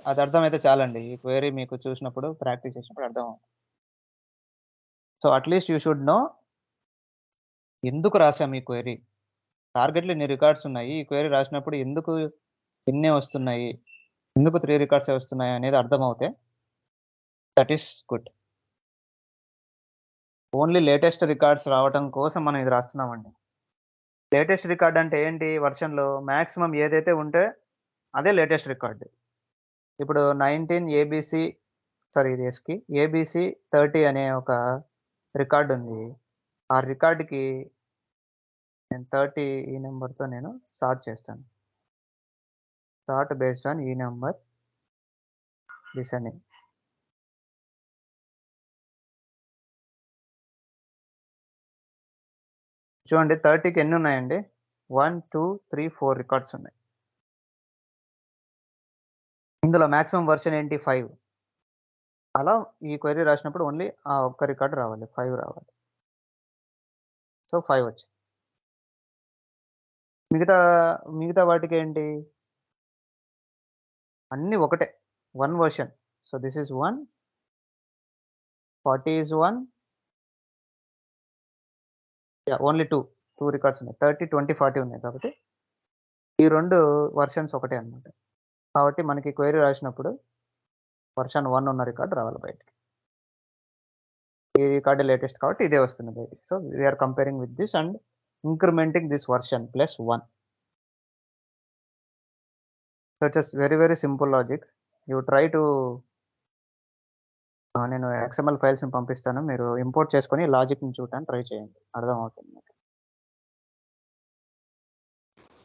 అది అర్థమైతే చాలండి. ఈ క్వెరీ మీకు చూసినప్పుడు, ప్రాక్టీస్ చేసినప్పుడు అర్థమవుతుంది. So, at least you should know ఎందుకు రాసాం ఈ క్వెరీ? టార్గెట్‌లో ఇన్ని రికార్డ్స్ ఉన్నాయి. ఈ క్వెరీ రాసినప్పుడు ఎందుకు ఇన్నే వస్తున్నాయి? ఎందుకు 3 రికార్డ్సే వస్తున్నాయి అనేది అర్థమవుతే that is good. Only latest records రావటం కోసం మనం ఇది రాస్తున్నామండి. లేటెస్ట్ రికార్డ్ అంటే ఏంటి? వెర్షన్‌లో మాక్సిమం ఏదైతే ఉంటే అదే లేటెస్ట్ రికార్డ్. ఇప్పుడు 19 ఏబీసీ ఇది ఎస్‌కి ఏబీసీ 30 అనే ఒక రికార్డ్ ఉంది. ఆ రికార్డ్‌కి నేను 30 ఈ నంబర్‌తో నేను సార్ట్ చేస్తాను. సార్ట్ బేస్డ్ ఆన్ ఈ నంబర్ దిస్ అని. చూడండి 30కి ఎన్ని ఉన్నాయండి? 1, 2, 3, 4 రికార్డ్స్ ఉన్నాయి. ఇందులో మాక్సిమం వెర్షన్ ఏంటి? 5. అలా ఈ క్వెరీ రాసినప్పుడు ఓన్లీ ఆ ఒక్క రికార్డ్ రావాలి. 5 రావాలి. సో, 5 వచ్చింది. మిగతా మిగతా వాటికేంటి? అన్నీ ఒకటే. 1 version. So, this is 1, 40 is 1. Yeah! Only 2 records ఉన్నాయి. 30, 20, 40 ఉన్నాయి కాబట్టి ఈ 2 వెర్షన్స్ ఒకటే అన్నమాట. కాబట్టి మనకి క్వెరీ రాసినప్పుడు వెర్షన్ 1 ఉన్న రికార్డ్ రావాలి బయటికి. ఈ రికార్డ్ లేటెస్ట్ కాబట్టి ఇదే వస్తుంది బయటికి. So, we are comparing with this and incrementing this version plus 1. So, it's very very simple logic. You try to నేను ఎక్స్ఎంఎల్ ఫైల్స్‌ని పంపిస్తాను. మీరు ఇంపోర్ట్ చేసుకొని లాజిక్‌ని చూడటానికి ట్రై చేయండి. అర్థమవుతుంది మీకు.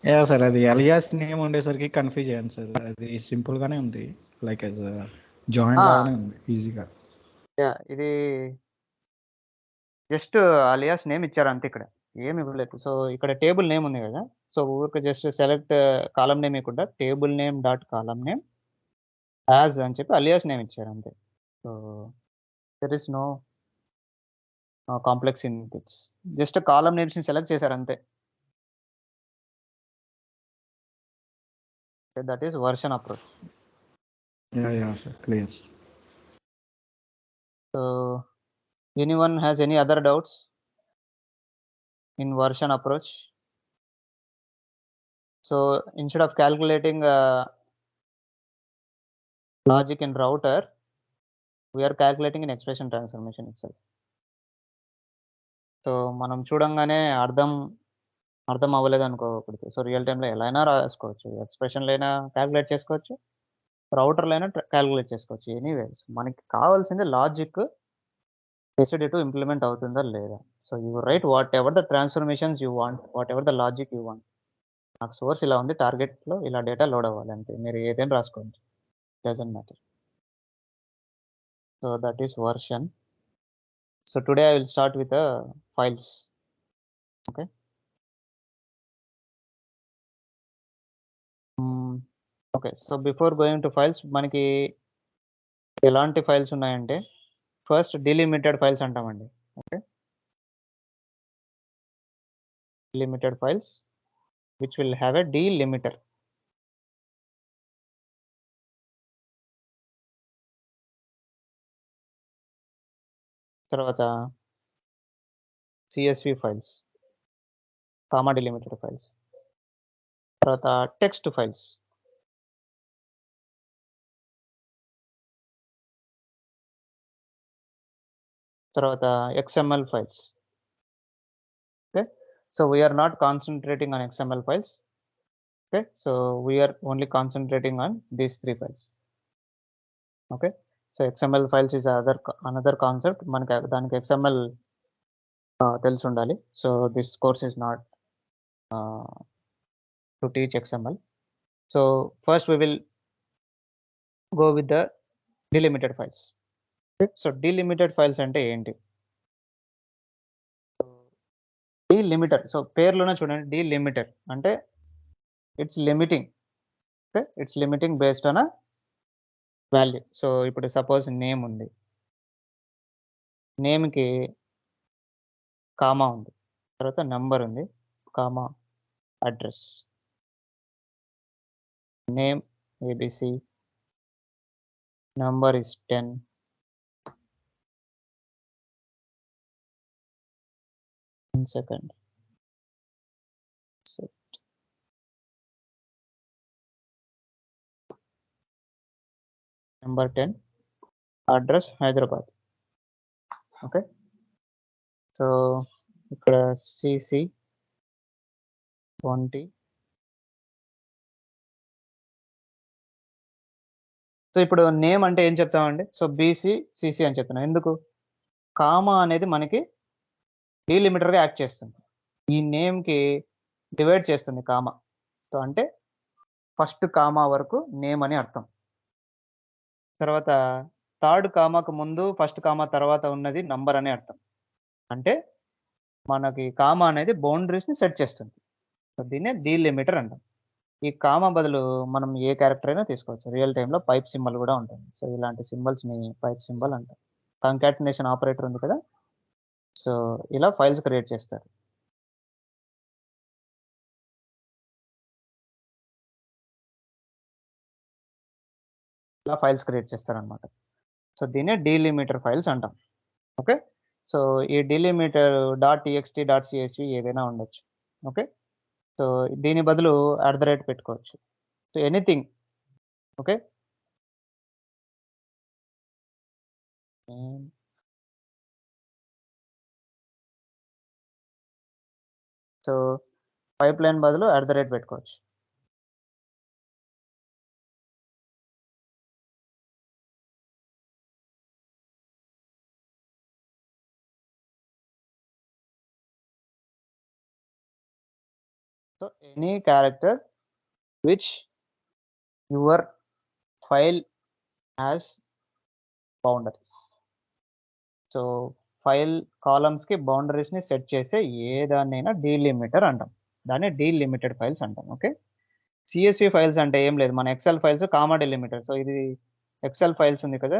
యా సార్, అది అలియాస్ నేమ్ ఉండేసరికి కన్ఫ్యూజ్ అయ్యాను సార్. అది సింపుల్ గానే ఉంది. లైక్ యాజ్ జాయిన్ ఆ! లాగానే ఉంది ఈజీగా. యాహ్! ఇది జస్ట్ అలియాస్ నేమ్ ఇచ్చారు అంతే ఇక్కడ. ఏమి ఇవ్వలేదు. సో, ఇక్కడ టేబుల్ నేమ్ ఉంది గదా! సో, ఊరికే జస్ట్ సెలెక్ట్ కాలమ్ నేమ్ ఇవ్వకుండా table name dot column name as అని చెప్పి అలియాస్ నేమ్ ఇచ్చారు అంతే. So, there is no complex in this. Just column నేమ్స్‌ని సెలెక్ట్ చేశారు అంతే. That is version approach. Yeah sir, clear. So, anyone has any other doubts in version approach? So, instead of calculating logic in router, we are calculating in expression transformation itself. So, మనం చూడంగానే అర్థం అవ్వలేదనుకోకూడదు. So, real టైమ్‌లో ఎలా అయినా రాసుకోవచ్చు. ఎక్స్‌ప్రెషన్‌లో అయినా calculate చేసుకోవచ్చు. రౌటర్‌లో అయినా కాలిక్యులేట్ చేసుకోవచ్చు. ఎనీవేస్ మనకి కావాల్సింది లాజిక్ డెసిడ్ టు ఇంప్లిమెంట్ అవుతుందా లేదా. So, you right whatever the transformations you want, whatever the logic you want. నాకు సోర్స్ ఇలా ఉంది. టార్గెట్‌లో ఇలా డేటా లోడ్ అవ్వాలి అంతే. మీరు ఏదైనా రాసుకోండి. Doesn't matter. So, that is version. So today I will start with the files. Okay. Okay. So before going to files, మనకి ఎలాంటి ఫైల్స్ ఉన్నాయంటే ఫస్ట్ డిలిమిటెడ్ ఫైల్స్ అంటామండి. Okay. Delimited files which will have a delimiter. తర్వాత CSV files, comma delimited files, తర్వాత text files, తర్వాత XML files. Okay. So we are not concentrating on XML files. Okay, so we are only concentrating on these 3 files. Okay, so XML files is another concept. మనకి దానికి XML తెలిసి ఉండాలి. So this course is not to teach XML. So first we will go with the delimited files. Okay, so delimited files అంటే ఏంటి? Delimiter, so పేరులోనే చూడండి, delimiter అంటే it's limiting. Okay, it's limiting based on value. So ఇప్పుడు suppose name ఉంది, నేమ్కి comma ఉంది, తర్వాత number ఉంది, comma address, name ABC, number is 10, one second, so number 10, address Hyderabad. Okay, so ఇక్కడ CC 20. సో ఇప్పుడు నేమ్ అంటే ఏం చెప్తామండి? సో BC CC అని చెప్తున్నాం. ఎందుకు? కామా అనేది మనకి డీలిమిటర్‌గా యాక్ట్ చేస్తుంది. ఈ నేమ్‌కి డివైడ్ చేస్తుంది కామా. సో అంటే ఫస్ట్ కామా వరకు నేమ్ అని అర్థం. తర్వాత థర్డ్ కామాకు ముందు, ఫస్ట్ కామా తర్వాత ఉన్నది నంబర్ అని అర్థం. అంటే మనకి కామా అనేది బౌండరీస్‌ని సెట్ చేస్తుంది. సో దీన్నే డీలిమిటర్ అంటాం. ఈ కామా బదులు మనం ఏ క్యారెక్టర్ అయినా తీసుకోవచ్చు. రియల్ టైమ్‌లో పైప్ సింబల్ కూడా ఉంటుంది. సో ఇలాంటి సింబల్స్‌ని పైప్ సింబల్ అంటాం. కాంకాటినేషన్ ఆపరేటర్ ఉంది కదా! సో ఇలా ఫైల్స్ క్రియేట్ చేస్తారు. ఇలా ఫైల్స్ క్రియేట్ చేస్తారనమాట. సో దీన్నే డీలిమిటర్ ఫైల్స్ అంటాం. ఓకే. సో ఈ డీలిమిటర్ .txt, .csv ఏదైనా ఉండొచ్చు. ఓకే. సో దీని బదులు పెట్టుకోవచ్చు. So anything. Okay. So pipeline బదులు పెట్టుకోవచ్చు. So any character which your file has boundaries. So file కాలమ్స్‌కి బౌండరీస్‌ని సెట్ చేసే ఏ దాన్నైనా డీలిమిటర్ అంటాం. దాన్ని డీలిమిటెడ్ ఫైల్స్ అంటాం. ఓకే. CSV ఫైల్స్ అంటే ఏం లేదు. మన Excel files comma delimiter. So ఇది ఎక్సెల్ ఫైల్స్ ఉంది కదా!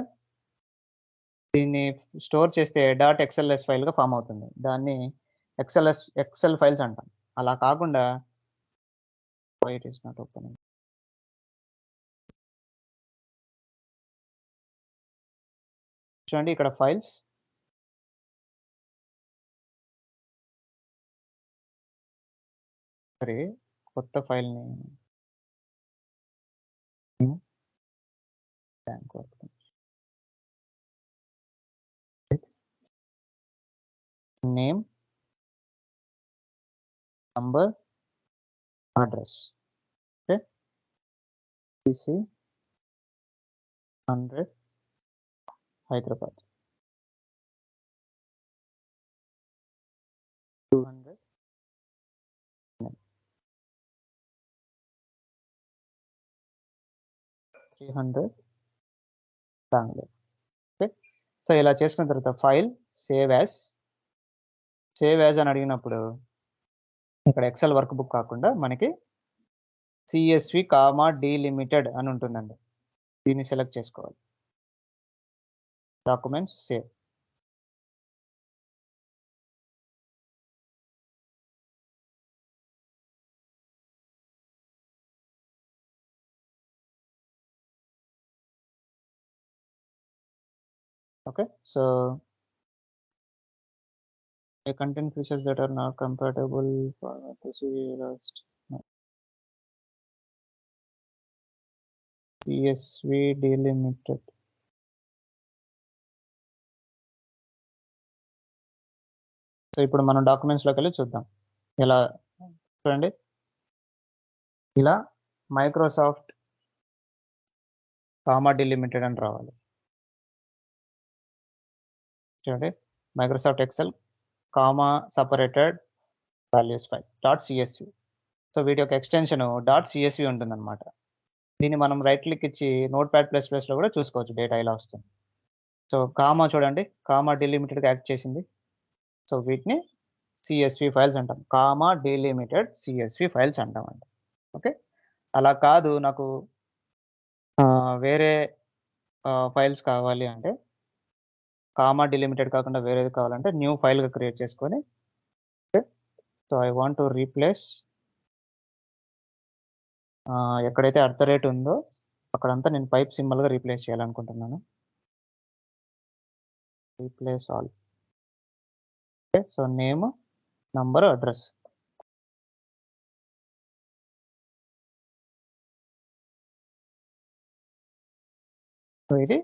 దీన్ని స్టోర్ చేస్తే .xls ఫైల్‌గా ఫార్మ్ అవుతుంది. దాన్ని ఎక్సెల్ ఫైల్స్ అంటాం. అలా కాకుండా why it is not opening. చూడండి ఇక్కడ ఫైల్స్. సరే, కొత్త ఫైల్‌ని bank work name, number, address. Okay. CC 100 Hyderabad. 200 300 Bengaluru. Okay. So ఇలా చేసుకున్న తర్వాత ఫైల్ సేవ్ యాజ్ అని అడిగినప్పుడు ఇక్కడ ఎక్సెల్ వర్క్ బుక్ కాకుండా మనకి CSV డీలిమిటెడ్ అని ఉంటుందండి. దీన్ని సెలెక్ట్ చేసుకోవాలి. Documents save. Okay. So A content features that are not compatible for to see Rust. CSV delimited. So ఇప్పుడు మనం డాక్యుమెంట్స్లోకి వెళ్ళి చూద్దాం ఎలా చూడండి ఇలా మైక్రోసాఫ్ట్ కామా డిలిమిటెడ్ అని రావాలి చూడండి Microsoft Excel comma separated values file .csv so వీటి యొక్క ఎక్స్టెన్షన్ .csv ఉంటుందన్నమాట దీన్ని మనం రైట్ క్లిక్ ఇచ్చి Notepad++లో కూడా చూసుకోవచ్చు డేటా ఇలా వస్తుంది సో కామా చూడండి కామా డిలిమిటెడ్గా యాక్ట్ చేసింది సో వీటిని CSV ఫైల్స్ అంటాం కామా డిలిమిటెడ్ CSV ఫైల్స్ అంటాం అండి ఓకే అలా కాదు నాకు వేరే ఫైల్స్ కావాలి అంటే కామా డిలిమిటెడ్ కాకుండా వేరేది కావాలంటే న్యూ ఫైల్గా క్రియేట్ చేసుకొని okay so I want to replace ఎక్కడైతే @ ఉందో అక్కడంతా నేను పైప్ సింబల్గా రీప్లేస్ చేయాలనుకుంటున్నాను replace all okay so name number address so ఇది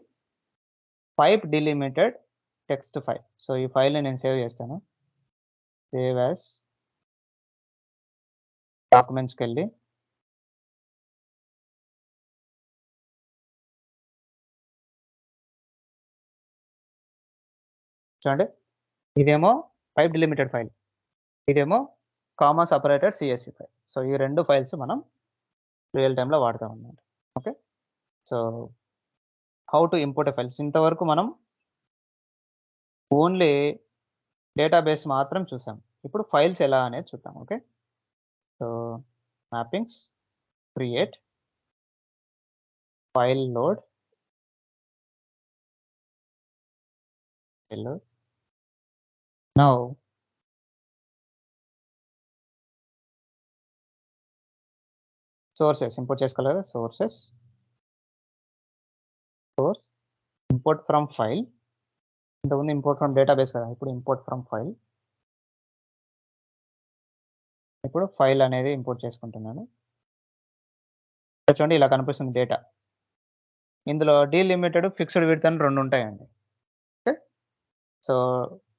పైప్ డిలిమిటెడ్ టెక్స్ట్ ఫైల్ సో ఈ ఫైల్ని నేను సేవ్ చేస్తాను సేవ్ యాజ్ డాక్యుమెంట్స్కి వెళ్ళి చూడండి ఇదేమో పైప్ డిలిమిటెడ్ ఫైల్ ఇదేమో comma separated CSV file so ఈ రెండు ఫైల్స్ మనం రియల్ టైంలో వాడతాం అన్నమాట okay so how to import a files ఇంతవరకు మనం ఓన్లీ డేటాబేస్ మాత్రం చూసాం ఇప్పుడు ఫైల్స్ ఎలా అనేది చూద్దాం okay so mappings create file load now sources import చేసుకోవాలి కదా sources source import from file ఇంతకుముందు ఇంపోర్ట్ ఫ్రమ్ డేటాబేస్ కదా ఇప్పుడు ఇంపోర్ట్ ఫ్రమ్ ఫైల్ ఇప్పుడు ఫైల్ అనేది ఇంపోర్ట్ చేసుకుంటున్నాను చూడండి ఇలా కనిపిస్తుంది డేటా ఇందులో డిలిమిటెడ్ ఫిక్స్డ్ విడ్త్ అని రెండు ఉంటాయండి ఓకే సో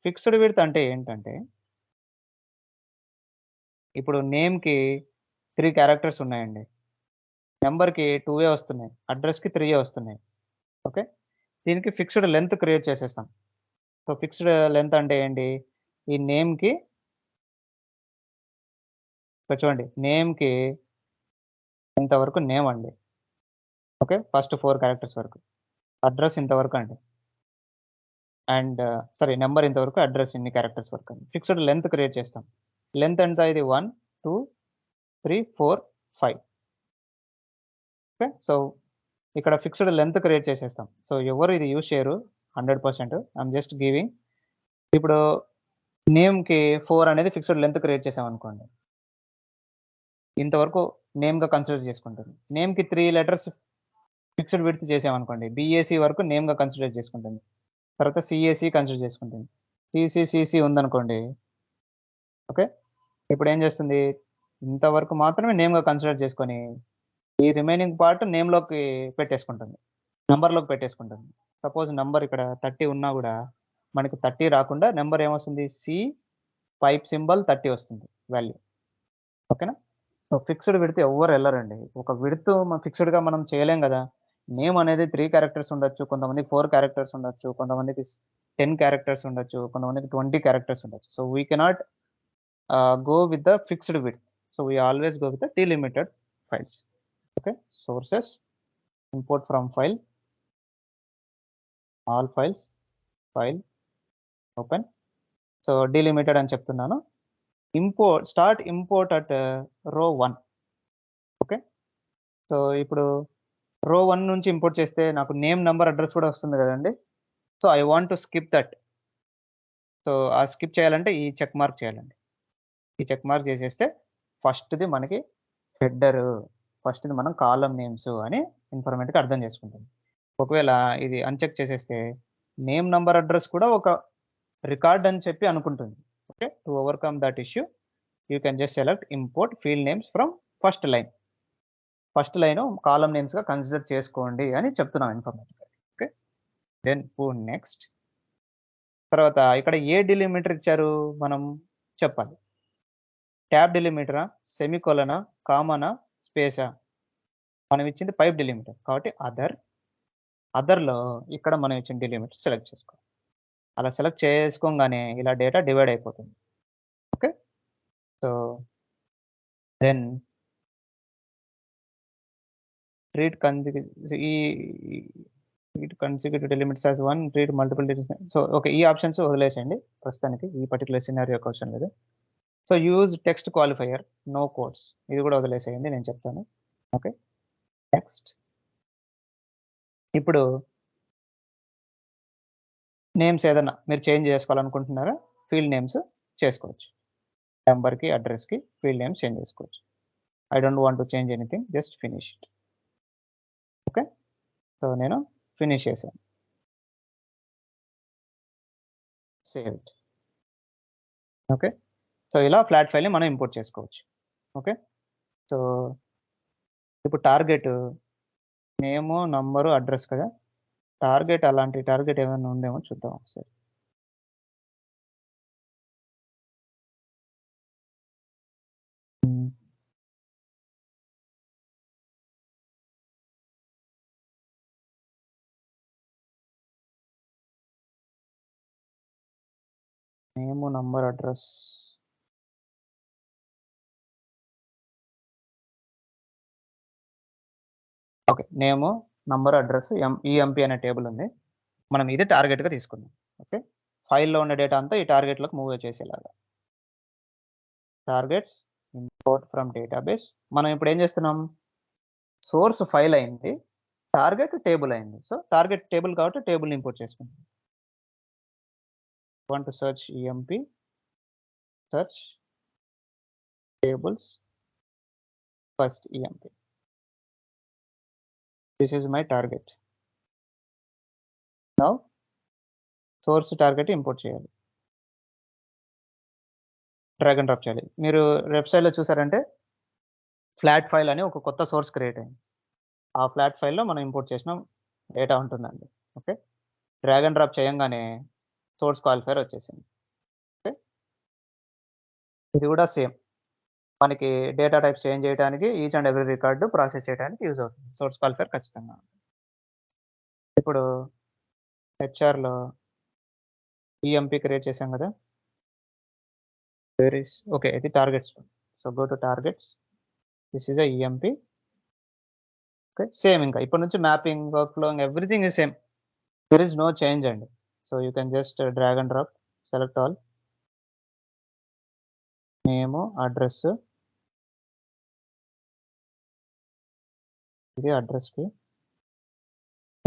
ఫిక్స్డ్ విడ్త్ అంటే ఏంటంటే ఇప్పుడు నేమ్కి 3 క్యారెక్టర్స్ ఉన్నాయండి నెంబర్కి 2 వస్తున్నాయి అడ్రస్కి 3 వస్తున్నాయి ఓకే దీనికి ఫిక్స్డ్ లెంత్ క్రియేట్ చేసేస్తాం సో ఫిక్స్డ్ లెంత్ అంటే ఏంటి ఈ నేమ్కి చూడండి నేమ్కి ఇంతవరకు నేమ్ అండి ఓకే ఫస్ట్ 4 క్యారెక్టర్స్ వరకు అడ్రస్ ఇంతవరకు అండి అండ్ సారీ నెంబర్ ఇంతవరకు అడ్రస్ ఇన్ని క్యారెక్టర్స్ వరకు అండి ఫిక్స్డ్ లెంత్ క్రియేట్ చేస్తాం లెంత్ ఎంత ఇది 1 2 3 4 5 ఓకే సో ఇక్కడ ఫిక్స్డ్ లెంత్ క్రియేట్ చేసేస్తాం సో ఎవరు ఇది యూజ్ చేయరు 100% ఐఎమ్ జస్ట్ గివింగ్ ఇప్పుడు నేమ్కి 4 అనేది ఫిక్స్డ్ లెంత్ క్రియేట్ చేసాం అనుకోండి ఇంతవరకు నేమ్గా కన్సిడర్ చేసుకుంటుంది నేమ్కి 3 లెటర్స్ ఫిక్స్డ్ విడ్త్ చేసామనుకోండి BAC వరకు నేమ్గా కన్సిడర్ చేసుకుంటుంది తర్వాత CAC కన్సిడర్ చేసుకుంటుంది CC ఉందనుకోండి ఓకే ఇప్పుడు ఏం చేస్తుంది ఇంతవరకు మాత్రమే నేమ్గా కన్సిడర్ చేసుకొని ఈ రిమైనింగ్ పార్ట్ నేమ్లోకి పెట్టేసుకుంటుంది నెంబర్లోకి పెట్టేసుకుంటుంది సపోజ్ నెంబర్ ఇక్కడ 30 ఉన్నా కూడా మనకి 30 రాకుండా నెంబర్ ఏమొస్తుంది C పైప్ సింబల్ 30 వస్తుంది వాల్యూ ఓకేనా సో ఫిక్స్డ్ విడ్త్ ఎవరు వెళ్ళరండి ఒక విడ్త్ ఫిక్స్డ్గా మనం చేయలేం కదా నేమ్ అనేది 3 క్యారెక్టర్స్ ఉండొచ్చు కొంతమందికి 4 క్యారెక్టర్స్ ఉండొచ్చు కొంతమందికి 10 క్యారెక్టర్స్ ఉండొచ్చు కొంతమందికి 20 క్యారెక్టర్స్ ఉండొచ్చు so we cannot go with the fixed width so we always go with the delimited files okay sources import from file all files file open so delimited అని చెప్తున్నాను import start import at row 1 okay so ఇప్పుడు రో 1 నుంచి import చేస్తే నాకు name number address కూడా వస్తుంది కదండి so I want to skip that so ఆ స్కిప్ చేయాలంటే ఈ చెక్ మార్క్ చేయాలండి ఈ చెక్ మార్క్ చేసేస్తే ఫస్ట్ది మనకి హెడర్ ఫస్ట్ది మనం కాలం నేమ్స్ అని ఇన్ఫర్మేటివ్గా అర్థం చేసుకుంటుంది ఒకవేళ ఇది అన్చెక్ చేసేస్తే నేమ్ నంబర్ అడ్రస్ కూడా ఒక రికార్డ్ అని చెప్పి అనుకుంటుంది Okay, to overcome that issue, you can just select import field names from first line. First line column names గా కన్సిడర్ చేసుకోండి అని చెప్తున్నాం informative. Okay, then put next. తర్వాత ఇక్కడ ఏ డిలిమిటర్ ఇచ్చారు మనం చెప్పాలి. ట్యాబ్ డిలిమిటరా, సెమికోలనా, కామనా, స్పేసా? మనం ఇచ్చింది పైప్ డిలిమిటర్ కాబట్టి అదర్లో ఇక్కడ మనం ఇచ్చిన డిలిమిటర్ సెలెక్ట్ చేసుకోవాలి. అలా సెలెక్ట్ చేసుకోగానే ఇలా డేటా డివైడ్ అయిపోతుంది. Okay, so then treat consecutive delimits as one, treat multiple delimits. So okay, ఈ ఆప్షన్స్ వదిలేసేయండి ప్రస్తుతానికి, ఈ పర్టికులర్ సినారియో క్వశ్చన్ లేదు. So use text qualifier, no codes, ఇది కూడా వదిలేసేయండి, నేను చెప్తాను. Okay, next. ఇప్పుడు నేమ్స్ ఏదన్నా మీరు చేంజ్ చేసుకోవాలనుకుంటున్నారా, ఫీల్డ్ నేమ్స్ చేసుకోవచ్చు. నెంబర్కి, అడ్రస్కి ఫీల్డ్ నేమ్స్ చేంజ్ చేసుకోవచ్చు. I don't want to change anything, just finish it. Okay, so నేను ఫినిష్ చేశాను. Save it. ఓకే, సో ఇలా ఫ్లాట్ ఫైల్ని మనం ఇంపోర్ట్ చేసుకోవచ్చు. ఓకే, సో ఇప్పుడు టార్గెట్ నేము, నంబరు, అడ్రస్ కదా. టార్గెట్ ఏమైనా ఉందేమో చూద్దాం ఒకసారి. నేము, నంబర్, అడ్రస్. ఓకే, నేము, నంబర్, అడ్రస్, ఈఎంపీ అనే టేబుల్ ఉంది. మనం ఇది టార్గెట్గా తీసుకుందాం. ఓకే, ఫైల్లో ఉన్న డేటా అంతా ఈ టార్గెట్లోకి మూవ్ చేసేలాగా. Targets, import from database. మనం ఇప్పుడు ఏం చేస్తున్నాం, సోర్స్ ఫైల్ అయింది, టార్గెట్ టేబుల్ అయింది. సో టార్గెట్ టేబుల్ కాబట్టి టేబుల్ని ఇంపోర్ట్ చేసుకుంటాం. Want to search EMP, search tables, first EMP. This is my target. Now source target import చేయాలి, డ్రాగ్ అండ్ డ్రాప్ చేయాలి. మీరు వెబ్సైట్లో చూసారంటే ఫ్లాట్ ఫైల్ అని ఒక కొత్త సోర్స్ క్రియేట్ అయింది. ఆ ఫ్లాట్ ఫైల్లో మనం ఇంపోర్ట్ చేసిన డేటా ఉంటుందండి. ఓకే, డ్రాగ్ అండ్ డ్రాప్ చేయంగానే సోర్స్ క్వాలిఫైర్ వచ్చేసింది. ఓకే, ఇది కూడా సేమ్, మనకి డేటా టైప్స్ చేంజ్ చేయడానికి, each and every record process చేయడానికి యూజ్ అవుతుంది. సోర్స్ క్వాలిఫైర్ ఖచ్చితంగా. ఇప్పుడు హెచ్ఆర్లో ఈఎంపీ క్రియేట్ చేసాం కదా. వేర్ ఇస్, ఓకే, ఇది targets. So go to targets, this is EMP. Okay, same ఇంకా ఇప్పటి నుంచి mapping, workflow, everything is same, there is no change అండి. So you can just drag and drop, select all, name, address, ఇది అడ్రస్కి,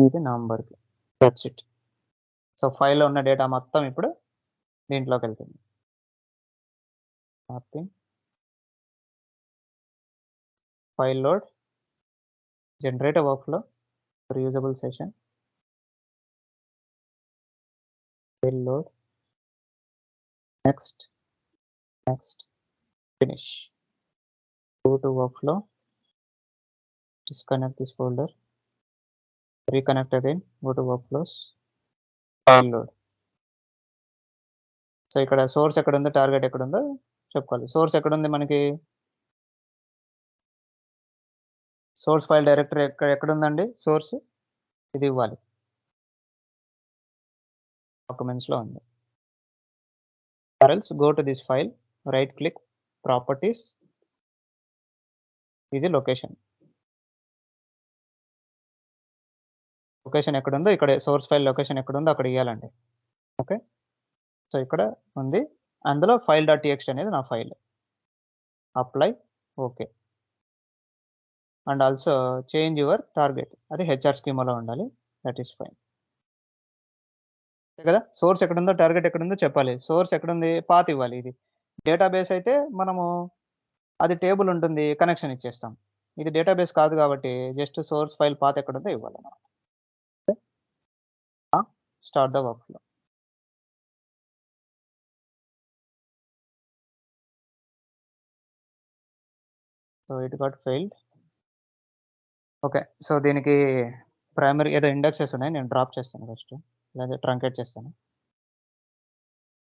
ఇది నంబర్కి, that's it. So ఫైల్లో ఉన్న డేటా మొత్తం ఇప్పుడు దీంట్లోకి వెళ్తుంది. Mapping, file load, generate a workflow, reusable session, file load, next, finish. Go to workflow, disconnect this folder, reconnect again, go to workflows, file load. So ఇక్కడ సోర్స్ ఎక్కడ ఉందో, target ఎక్కడ ఉందో చెప్పుకోవాలి. సోర్స్ ఎక్కడ ఉంది మనకి, సోర్స్ ఫైల్ డైరెక్టరీ ఎక్కడ ఉందండి, సోర్స్ ఇది ఇవ్వాలి, డాక్యుమెంట్స్లో ఉంది. or else go to this file, right click, properties, ఇది లొకేషన్ ఎక్కడ ఉందో ఇక్కడ, సోర్స్ ఫైల్ లొకేషన్ ఎక్కడ ఉందో అక్కడ ఇవ్వాలండి. ఓకే, సో ఇక్కడ ఉంది, అందులో file.txt అనేది నా file. Apply, okay, and also change your target, అది హెచ్ఆర్ స్కీమాలో ఉండాలి, దట్ ఈస్ ఫైన్ కదా. సోర్స్ ఎక్కడ ఉందో, టార్గెట్ ఎక్కడ ఉందో చెప్పాలి. సోర్స్ ఎక్కడ ఉంది, పాత్ ఇవ్వాలి. ఇది డేటాబేస్ అయితే మనము అది టేబుల్ ఉంటుంది, కనెక్షన్ ఇచ్చేస్తాం. ఇది డేటాబేస్ కాదు కాబట్టి జస్ట్ సోర్స్ ఫైల్ పాత్ ఎక్కడ ఉందో ఇవ్వాలి. Start the work flow. So it got failed. Okay. So దీనికి ప్రైమరీ ఏదో ఇండెక్సెస్ ఉన్నాయి. నేను డ్రాప్ చేస్తాను ఫస్ట్. లేదా ట్రంకేట్ చేస్తాను.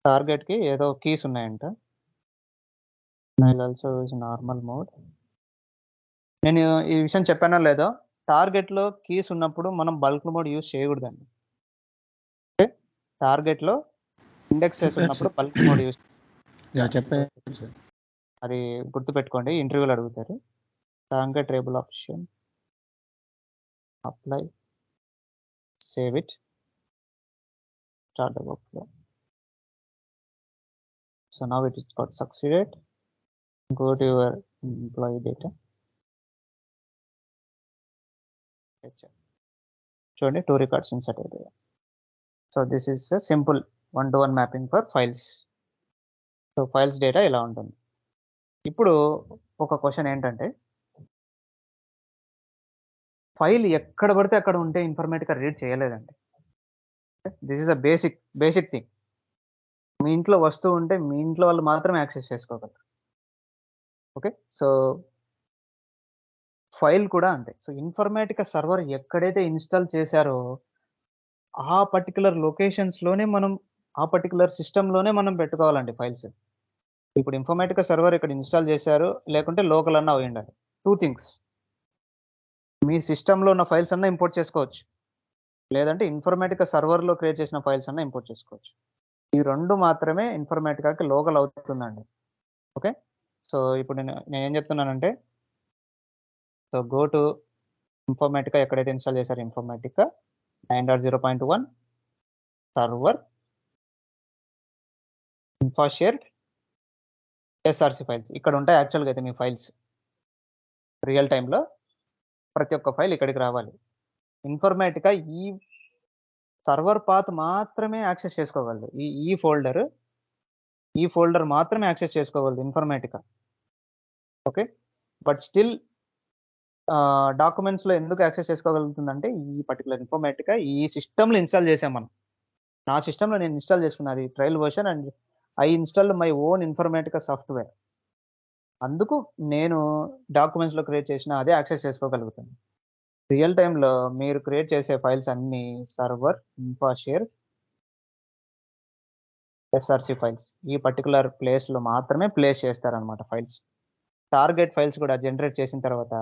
టార్గెట్‌కి ఏదో కీస్ ఉన్నాయంట. I'll also use normal mode. నేను ఈ విషయం చెప్పానో లేదో, టార్గెట్‌లో కీస్ ఉన్నప్పుడు మనం బల్క్ మోడ్ యూజ్ చేయకూడదండి. ఓకే. టార్గెట్‌లో ఇండెక్సెస్ చెప్పారు ఉన్నప్పుడు సార్. బల్క్ మోడ్ యూజ్ చెప్పారు సార్. అది గుర్తుపెట్టుకోండి. ఇంటర్వ్యూలో అడుగుతారు. Target table option. Apply. Save it. Start the workflow. So now it is got succeeded. Go to your employee data. చూడండి 2 రికార్డ్స్ ఇన్సర్ట్ అవుతాయి. So this is a simple 1-to-1 mapping for files. So files data ఇలా ఉంటుంది. ఇప్పుడు ఒక question ఏంటంటే, file ఎక్కడ పడితే అక్కడ ఉంటే ఇన్ఫర్మేటిక్‌గా రీడ్ చేయలేదండి. This is a basic thing. మీ ఇంట్లో వస్తువు ఉంటే మీ ఇంట్లో వాళ్ళు మాత్రమే యాక్సెస్ చేసుకోగలరు. ఓకే. సో ఫైల్ కూడా అంతే. సో ఇన్ఫర్మేటికా సర్వర్ ఎక్కడైతే ఇన్‌స్టాల్ చేశారో ఆ పర్టిక్యులర్ లొకేషన్స్‌లోనే మనం ఆ పర్టిక్యులర్ సిస్టమ్‌లోనే మనం పెట్టుకోవాలండి ఫైల్స్. ఇప్పుడు ఇన్ఫర్మేటికా సర్వర్ ఇక్కడ ఇన్‌స్టాల్ చేశారు. లేకుంటే లోకల్ అన్నా అయ్యుండాలి. 2 థింగ్స్. మీ సిస్టమ్‌లో ఉన్న ఫైల్స్ అన్నా ఇంపోర్ట్ చేసుకోవచ్చు. లేదంటే ఇన్ఫర్మేటికా సర్వర్‌లో క్రియేట్ చేసిన ఫైల్స్ అన్నా ఇంపోర్ట్ చేసుకోవచ్చు. ఈ 2 మాత్రమే ఇన్ఫర్మేటికాకి లోకల్ అవుతుందండి. ఓకే. సో ఇప్పుడు నేనేం చెప్తున్నానంటే, సో గో టు ఇన్ఫర్మేటికా ఎక్కడైతే ఇన్‌స్టాల్ చేశారో ఇన్ఫర్మేటికా 9.0.1 సర్వర్ ఇన్ఫాషేర్ ఎస్ఆర్‌సి ఫైల్స్. ఇక్కడ ఉంటాయి యాక్చువల్‌గా అయితే మీ ఫైల్స్. రియల్ టైమ్‌లో ప్రతి ఒక్క ఫైల్ ఇక్కడికి రావాలి. ఇన్ఫర్మేటికా ఈ సర్వర్ పాత్ మాత్రమే యాక్సెస్ చేసుకోగలదు. ఈ ఫోల్డర్ మాత్రమే యాక్సెస్ చేసుకోగలదు ఇన్ఫర్మేటికా. ఓకే. బట్ స్టిల్ డాక్యుమెంట్స్‌లో ఎందుకు యాక్సెస్ చేసుకోగలుగుతుందంటే, ఈ పర్టిక్యులర్ ఇన్ఫర్మేటికా ఈ సిస్టమ్‌లో ఇన్‌స్టాల్ చేసాం మనం. నా సిస్టమ్‌లో నేను ఇన్‌స్టాల్ చేసుకున్నా. అది trial version and I installed my own Informatica software. అందుకు నేను డాక్యుమెంట్స్‌లో క్రియేట్ చేసిన అదే యాక్సెస్ చేసుకోగలుగుతాను. రియల్ టైమ్‌లో మీరు క్రియేట్ చేసే ఫైల్స్ అన్నీ సర్వర్, ఇన్ఫాషేర్, ఎస్ఆర్‌సి ఫైల్స్. ఈ పర్టిక్యులర్ ప్లేస్‌లో మాత్రమే ప్లేస్ చేస్తారనమాట ఫైల్స్. టార్గెట్ ఫైల్స్ కూడా జనరేట్ చేసిన తర్వాత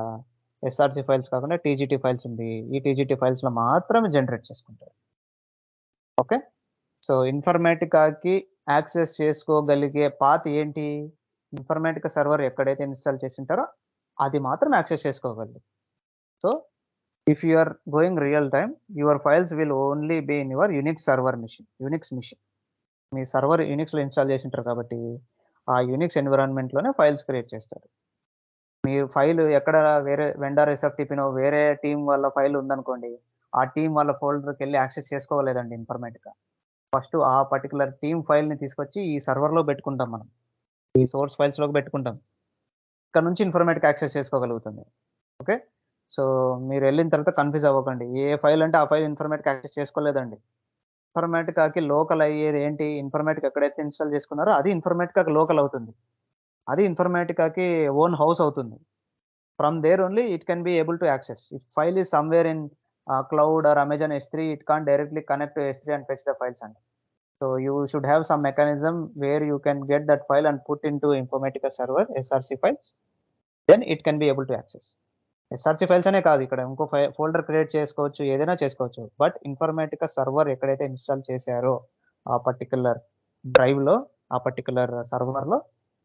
ఎస్ఆర్‌సి ఫైల్స్ కాకుండా టీజీటీ ఫైల్స్ ఉంది. ఈ టీజీటీ ఫైల్స్‌లో మాత్రమే జనరేట్ చేసుకుంటారు. ఓకే. సో ఇన్ఫర్మేటికాకి యాక్సెస్ చేసుకోగలిగే పాత్ ఏంటి? ఇన్ఫర్మేటికా సర్వర్ ఎక్కడైతే ఇన్‌స్టాల్ చేసుంటారో అది మాత్రం యాక్సెస్ చేసుకోగలదు. So if you are going real time, your files will only be in your Unix machine. మీ సర్వర్ యునిక్స్‌లో ఇన్‌స్టాల్ చేసుంటారు కాబట్టి, ఆ యునిక్స్ ఎన్విరాన్మెంట్‌లోనే ఫైల్స్ క్రియేట్ చేస్తారు. మీరు ఫైల్ ఎక్కడ వేరే వెండర్ ఎస్ఎఫ్‌టిపినో వేరే టీమ్ వాళ్ళ ఫైల్ ఉందనుకోండి, ఆ టీమ్ వాళ్ళ ఫోల్డర్‌కెళ్ళి యాక్సెస్ చేసుకోలేదండి ఇన్ఫర్మేటికా. ఫస్ట్ ఆ పర్టిక్యులర్ టీమ్ ఫైల్‌ని తీసుకొచ్చి ఈ సర్వర్‌లో పెట్టుకుంటాం మనం. ఈ సోర్స్ ఫైల్స్‌లోకి పెట్టుకుంటాం. ఇక్కడ నుంచి ఇన్ఫర్మేటికా యాక్సెస్ చేసుకోగలుగుతుంది. ఓకే. సో మీరెళ్ళిన తర్వాత కన్‌ఫ్యూజ్ అవ్వకండి. ఏ ఫైల్ అంటే ఆ ఫైల్ ఇన్ఫర్మేటికా యాక్సెస్ చేసుకోలేదండి. ఇన్ఫర్మేటికాకి లోకల్ అయ్యేది ఏంటి? ఇన్ఫర్మేటికా ఎక్కడైతే ఇన్‌స్టాల్ చేసుకున్నారో అది ఇన్ఫర్మేటికాకి లోకల్ అవుతుంది. అది ఇన్ఫర్మేటికాకి ఓన్ హౌస్ అవుతుంది. From there only it can be able to access. If file is somewhere in cloud or Amazon S3, it can't directly connect to S3 and fetch the files and so you should have some mechanism where you can get that file and put into Informatica server SRC files. Then it can be able to access. SRC files అనే కాదు ఇక్కడ ఇంకో folder create చేసుకోవచ్చు. ఏదైనా చేసుకోవచ్చు. But Informatica server ఎక్కడైతే install చేశారో ఆ పర్టిక్యులర్ డ్రైవ్‌లో, ఆ పర్టిక్యులర్ సర్వర్‌లో,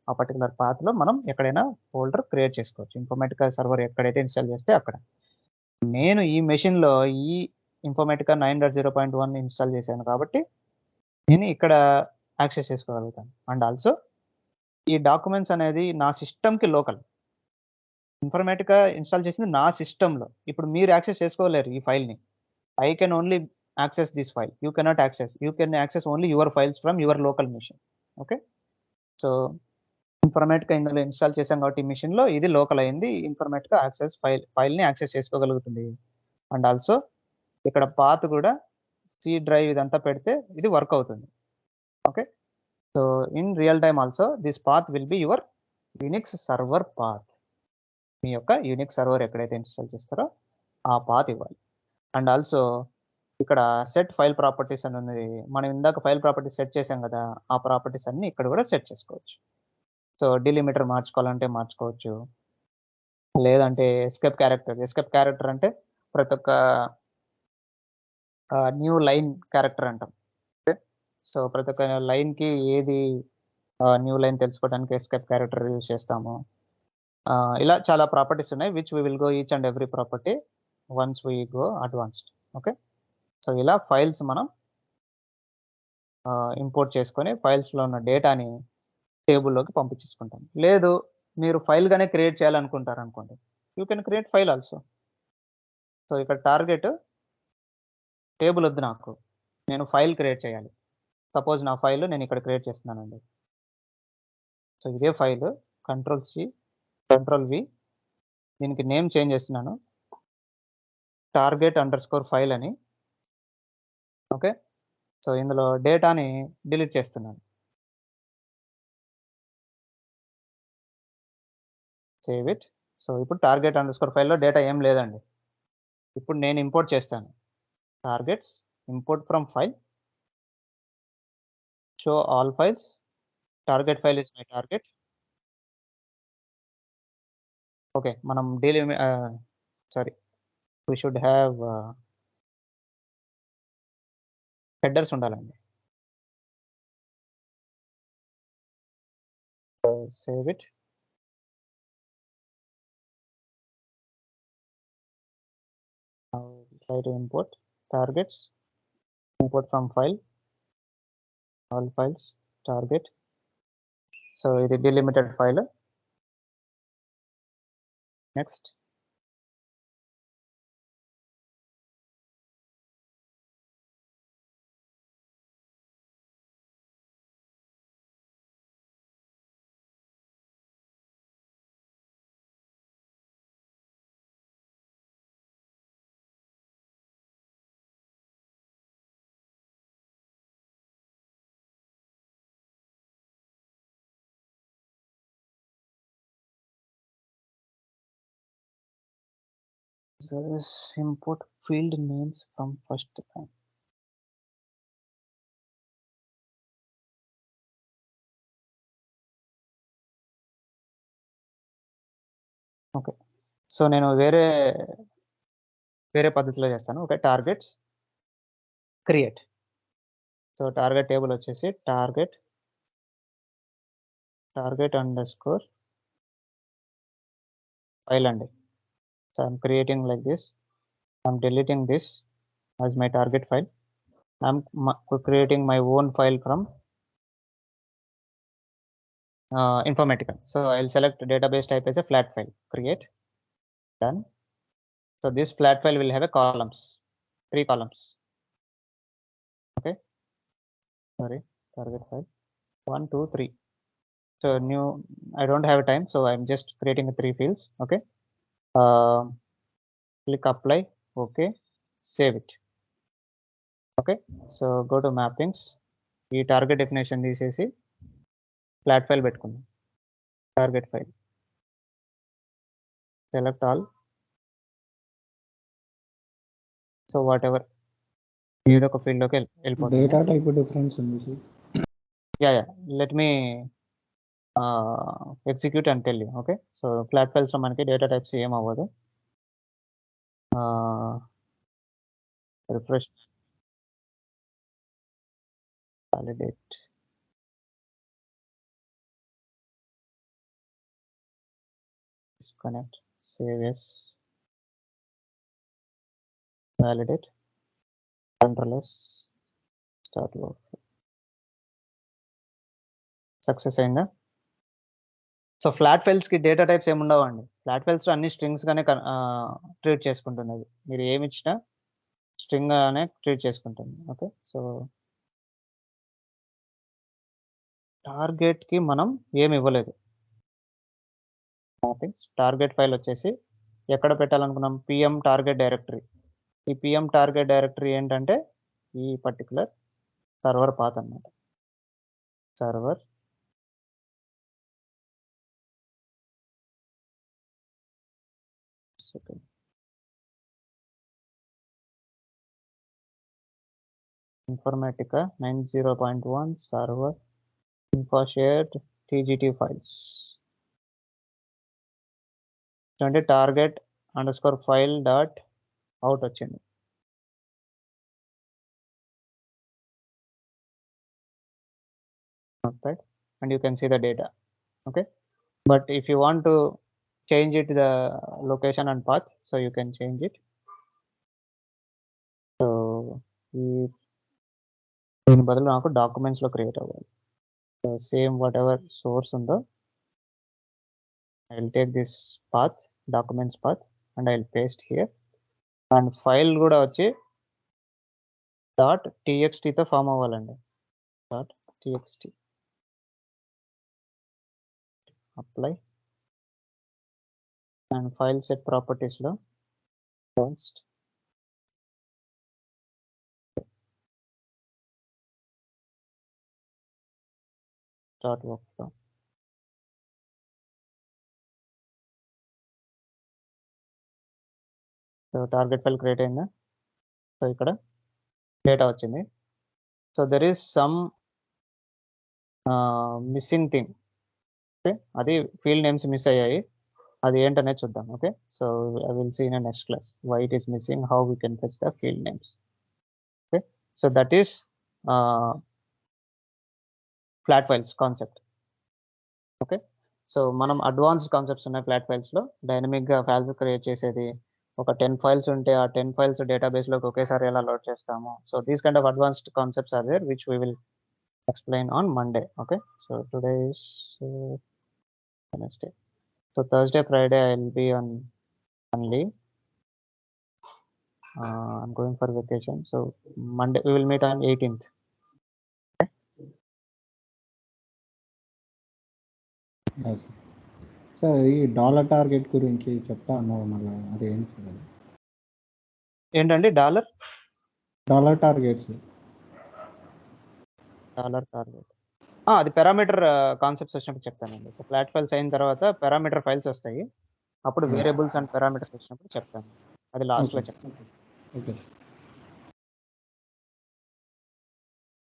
ఆ పర్టిక్యులర్ పాత్‌లో మనం ఎక్కడైనా ఫోల్డర్ క్రియేట్ చేసుకోవచ్చు. ఇన్ఫర్మేటికా సర్వర్ ఎక్కడైతే ఇన్‌స్టాల్ చేస్తే అక్కడ. నేను ఈ మెషిన్‌లో ఈ ఇన్ఫర్మేటికా 9.0.1 ఇన్‌స్టాల్ చేశాను కాబట్టి, నేను ఇక్కడ యాక్సెస్ చేసుకోగలుగుతాను. అండ్ ఆల్సో ఈ డాక్యుమెంట్స్ అనేది నా సిస్టమ్‌కి లోకల్. ఇన్ఫర్మేటికా ఇన్‌స్టాల్ చేసింది నా సిస్టమ్‌లో. ఇప్పుడు మీరు యాక్సెస్ చేసుకోలేరు ఈ ఫైల్‌ని. I can only access this file. You cannot access. You can access only your files from your local machine. Okay. So Informatica ఇందులో ఇన్‌స్టాల్ చేశాం కాబట్టి ఈ మెషిన్‌లో ఇది లోకల్ అయింది. ఇన్ఫర్మేటికా యాక్సెస్ ఫైల్‌ని యాక్సెస్ చేసుకోగలుగుతుంది. అండ్ ఆల్సో ఇక్కడ పాత్ కూడా సి డ్రైవ్ ఇదంతా పెడితే ఇది వర్క్ అవుతుంది. Okay. So in real time also this path will be your Unix server path. మీ యొక్క యూనిక్ సర్వర్ ఎక్కడైతే ఇన్స్టాల్ చేస్తారో ఆ పాత్ ఇవ్వాలి. అండ్ ఆల్సో ఇక్కడ సెట్ ఫైల్ ప్రాపర్టీస్ అని ఉంది. మనం ఇందాక ఫైల్ ప్రాపర్టీస్ సెట్ చేసాం కదా! ఆ ప్రాపర్టీస్ అన్నీ ఇక్కడ కూడా సెట్ చేసుకోవచ్చు. సో, డిలిమిటర్ మార్చుకోవాలంటే మార్చుకోవచ్చు. లేదంటే ఎస్కేప్ క్యారెక్టర్ అంటే ప్రతి ఒక్క న్యూ లైన్ క్యారెక్టర్ అంటాం. ఓకే. సో, ప్రతి ఒక్క లైన్‌కి ఏది న్యూ లైన్ తెలుసుకోవడానికి ఎస్కేప్ క్యారెక్టర్ యూజ్ చేస్తాము. ఇలా చాలా ప్రాపర్టీస్ ఉన్నాయి. Which we will go each and every property once we go advanced. Okay. So, ఇలా ఫైల్స్ మనం ఇంపోర్ట్ చేసుకొని ఫైల్స్‌లో ఉన్న డేటాని టేబుల్‌లోకి పంపించేసుకుంటాం. లేదు మీరు ఫైల్‌గానే క్రియేట్ చేయాలనుకుంటారనుకోండి. You can create file also. So, ఇక్కడ టార్గెట్ టేబుల్ వద్దు నాకు. నేను ఫైల్ క్రియేట్ చేయాలి. సపోజ్ నా ఫైల్ నేను ఇక్కడ క్రియేట్ చేస్తున్నానండి. సో, ఇదే ఫైల్ కంట్రోల్-సి, కంట్రోల్-వి దీనికి నేమ్ చేంజ్ చేస్తున్నాను. target_file అని. ఓకే. సో, ఇందులో డేటాని డిలీట్ చేస్తున్నాను. Save it. సో, ఇప్పుడు target_fileలో డేటా ఏం లేదండి. ఇప్పుడు నేను ఇంపోర్ట్ చేస్తాను. Targets, import from file, show all files, target file is my target. Okay. మనం sorry we should have headers ఉండాలండి. So, save it. Now try to import targets, import from file, all files, target. So, ఇది delimited file. Next. This import field names from first line. Okay. So, నేను వేరే పద్ధతిలో చేస్తాను. Okay. Targets, create. So, target table వచ్చేసి target underscore file అండి. So, I'm creating like this. I'm deleting this as my target file. I'm creating my own file from Informatica. So, I'll select database type as a flat file. Create. Done. So, this flat file will have a columns, 3 columns. Okay. Sorry, target file 1, 2, 3. So, new, I don't have time, so I'm just creating 3 fields. Okay. Click apply. Okay. Save it. Okay. So, go to mappings. ఈ target definition తీసేసి flat file పెట్టుకుందాం. Target file. Select all. So, what ever ఏదో ఒక ఫీల్డ్‌లోకి వెళ్ళిపోతుంది. Data type difference ఉంది sir. Yeah. Let me execute and tell you. Okay. So, flat files లో మనకి డేటా టైప్స్ ఏం అవ్వదు. Refresh, validate, disconnect, save as, validate, control S, start work. Success అయిందా? సో, ఫ్లాట్ ఫైల్స్‌కి డేటా టైప్స్ ఏమి ఉండవండి. Flat ఫైల్స్‌లో అన్ని స్ట్రింగ్స్ గానే ట్రీట్ చేసుకుంటుంది అది. మీరు ఏమి ఇచ్చినా స్ట్రింగ్ గానే ట్రీట్ చేసుకుంటుంది. ఓకే. సో, టార్గెట్‌కి మనం ఏమి ఇవ్వలేదు. మాపింగ్స్ టార్గెట్ ఫైల్ వచ్చేసి ఎక్కడ పెట్టాలనుకున్నాం? PM target directory. ఈ పీఎం టార్గెట్ డైరెక్టరీ ఏంటంటే ఈ పర్టిక్యులర్ సర్వర్ పాత్ అన్నమాట. Server second. Informatica 90.1 server info shared TGT files. అంటే target underscore file dot out వచ్చింది. Right, and you can see the data. Okay, but if you want to change it the location and path, so you can change it. So దీని బదులు నాకు documents లో create అవ్వాలి. So same whatever source ఉందో I will take this path, documents path, and I will paste here. And file కూడా వచ్చి .txt తో form అవ్వాలండి. .txt apply and file set properties లో first start workflow. So target file create అయిందా? So ఇక్కడ data వచ్చింది. So there is some missing thing. Okay, అది field names miss అయ్యాయి. అది ఏంటనేది చూద్దాం. Okay, so I will see in next class why it is missing, how we can fetch the field names. Okay, so that is flat files concept. Okay, so మనం advanced concepts ఉన్నాయి flat ఫైల్స్లో. డైనమిక్గా files create చేసేది, ఒక 10 files ఉంటే ఆ 10 files డేటాబేస్లోకి ఒకేసారి ఎలా లోడ్ చేస్తాము. So these kind of advanced concepts are there which we will explain on Monday. Okay, so today is Wednesday. So Thursday, Friday I will be on leave. I'm going for vacation. So Monday we will meet on 18th. Yes. Sir ఈ dollar target గురించి చెప్తా అన్నారు, మళ్ళీ అది ఏంటి sir? ఏంటండి dollar targets? అది parameter concepts వచ్చినప్పుడు చెప్తానండి. సో ఫ్లాట్ ఫైల్స్ అయిన తర్వాత పారామీటర్ ఫైల్స్ వస్తాయి, అప్పుడు వేరియబుల్స్ అండ్ పారామీటర్స్ వచ్చినప్పుడు చెప్తాను. అది లాస్ట్లో చెప్తాను. ఓకే.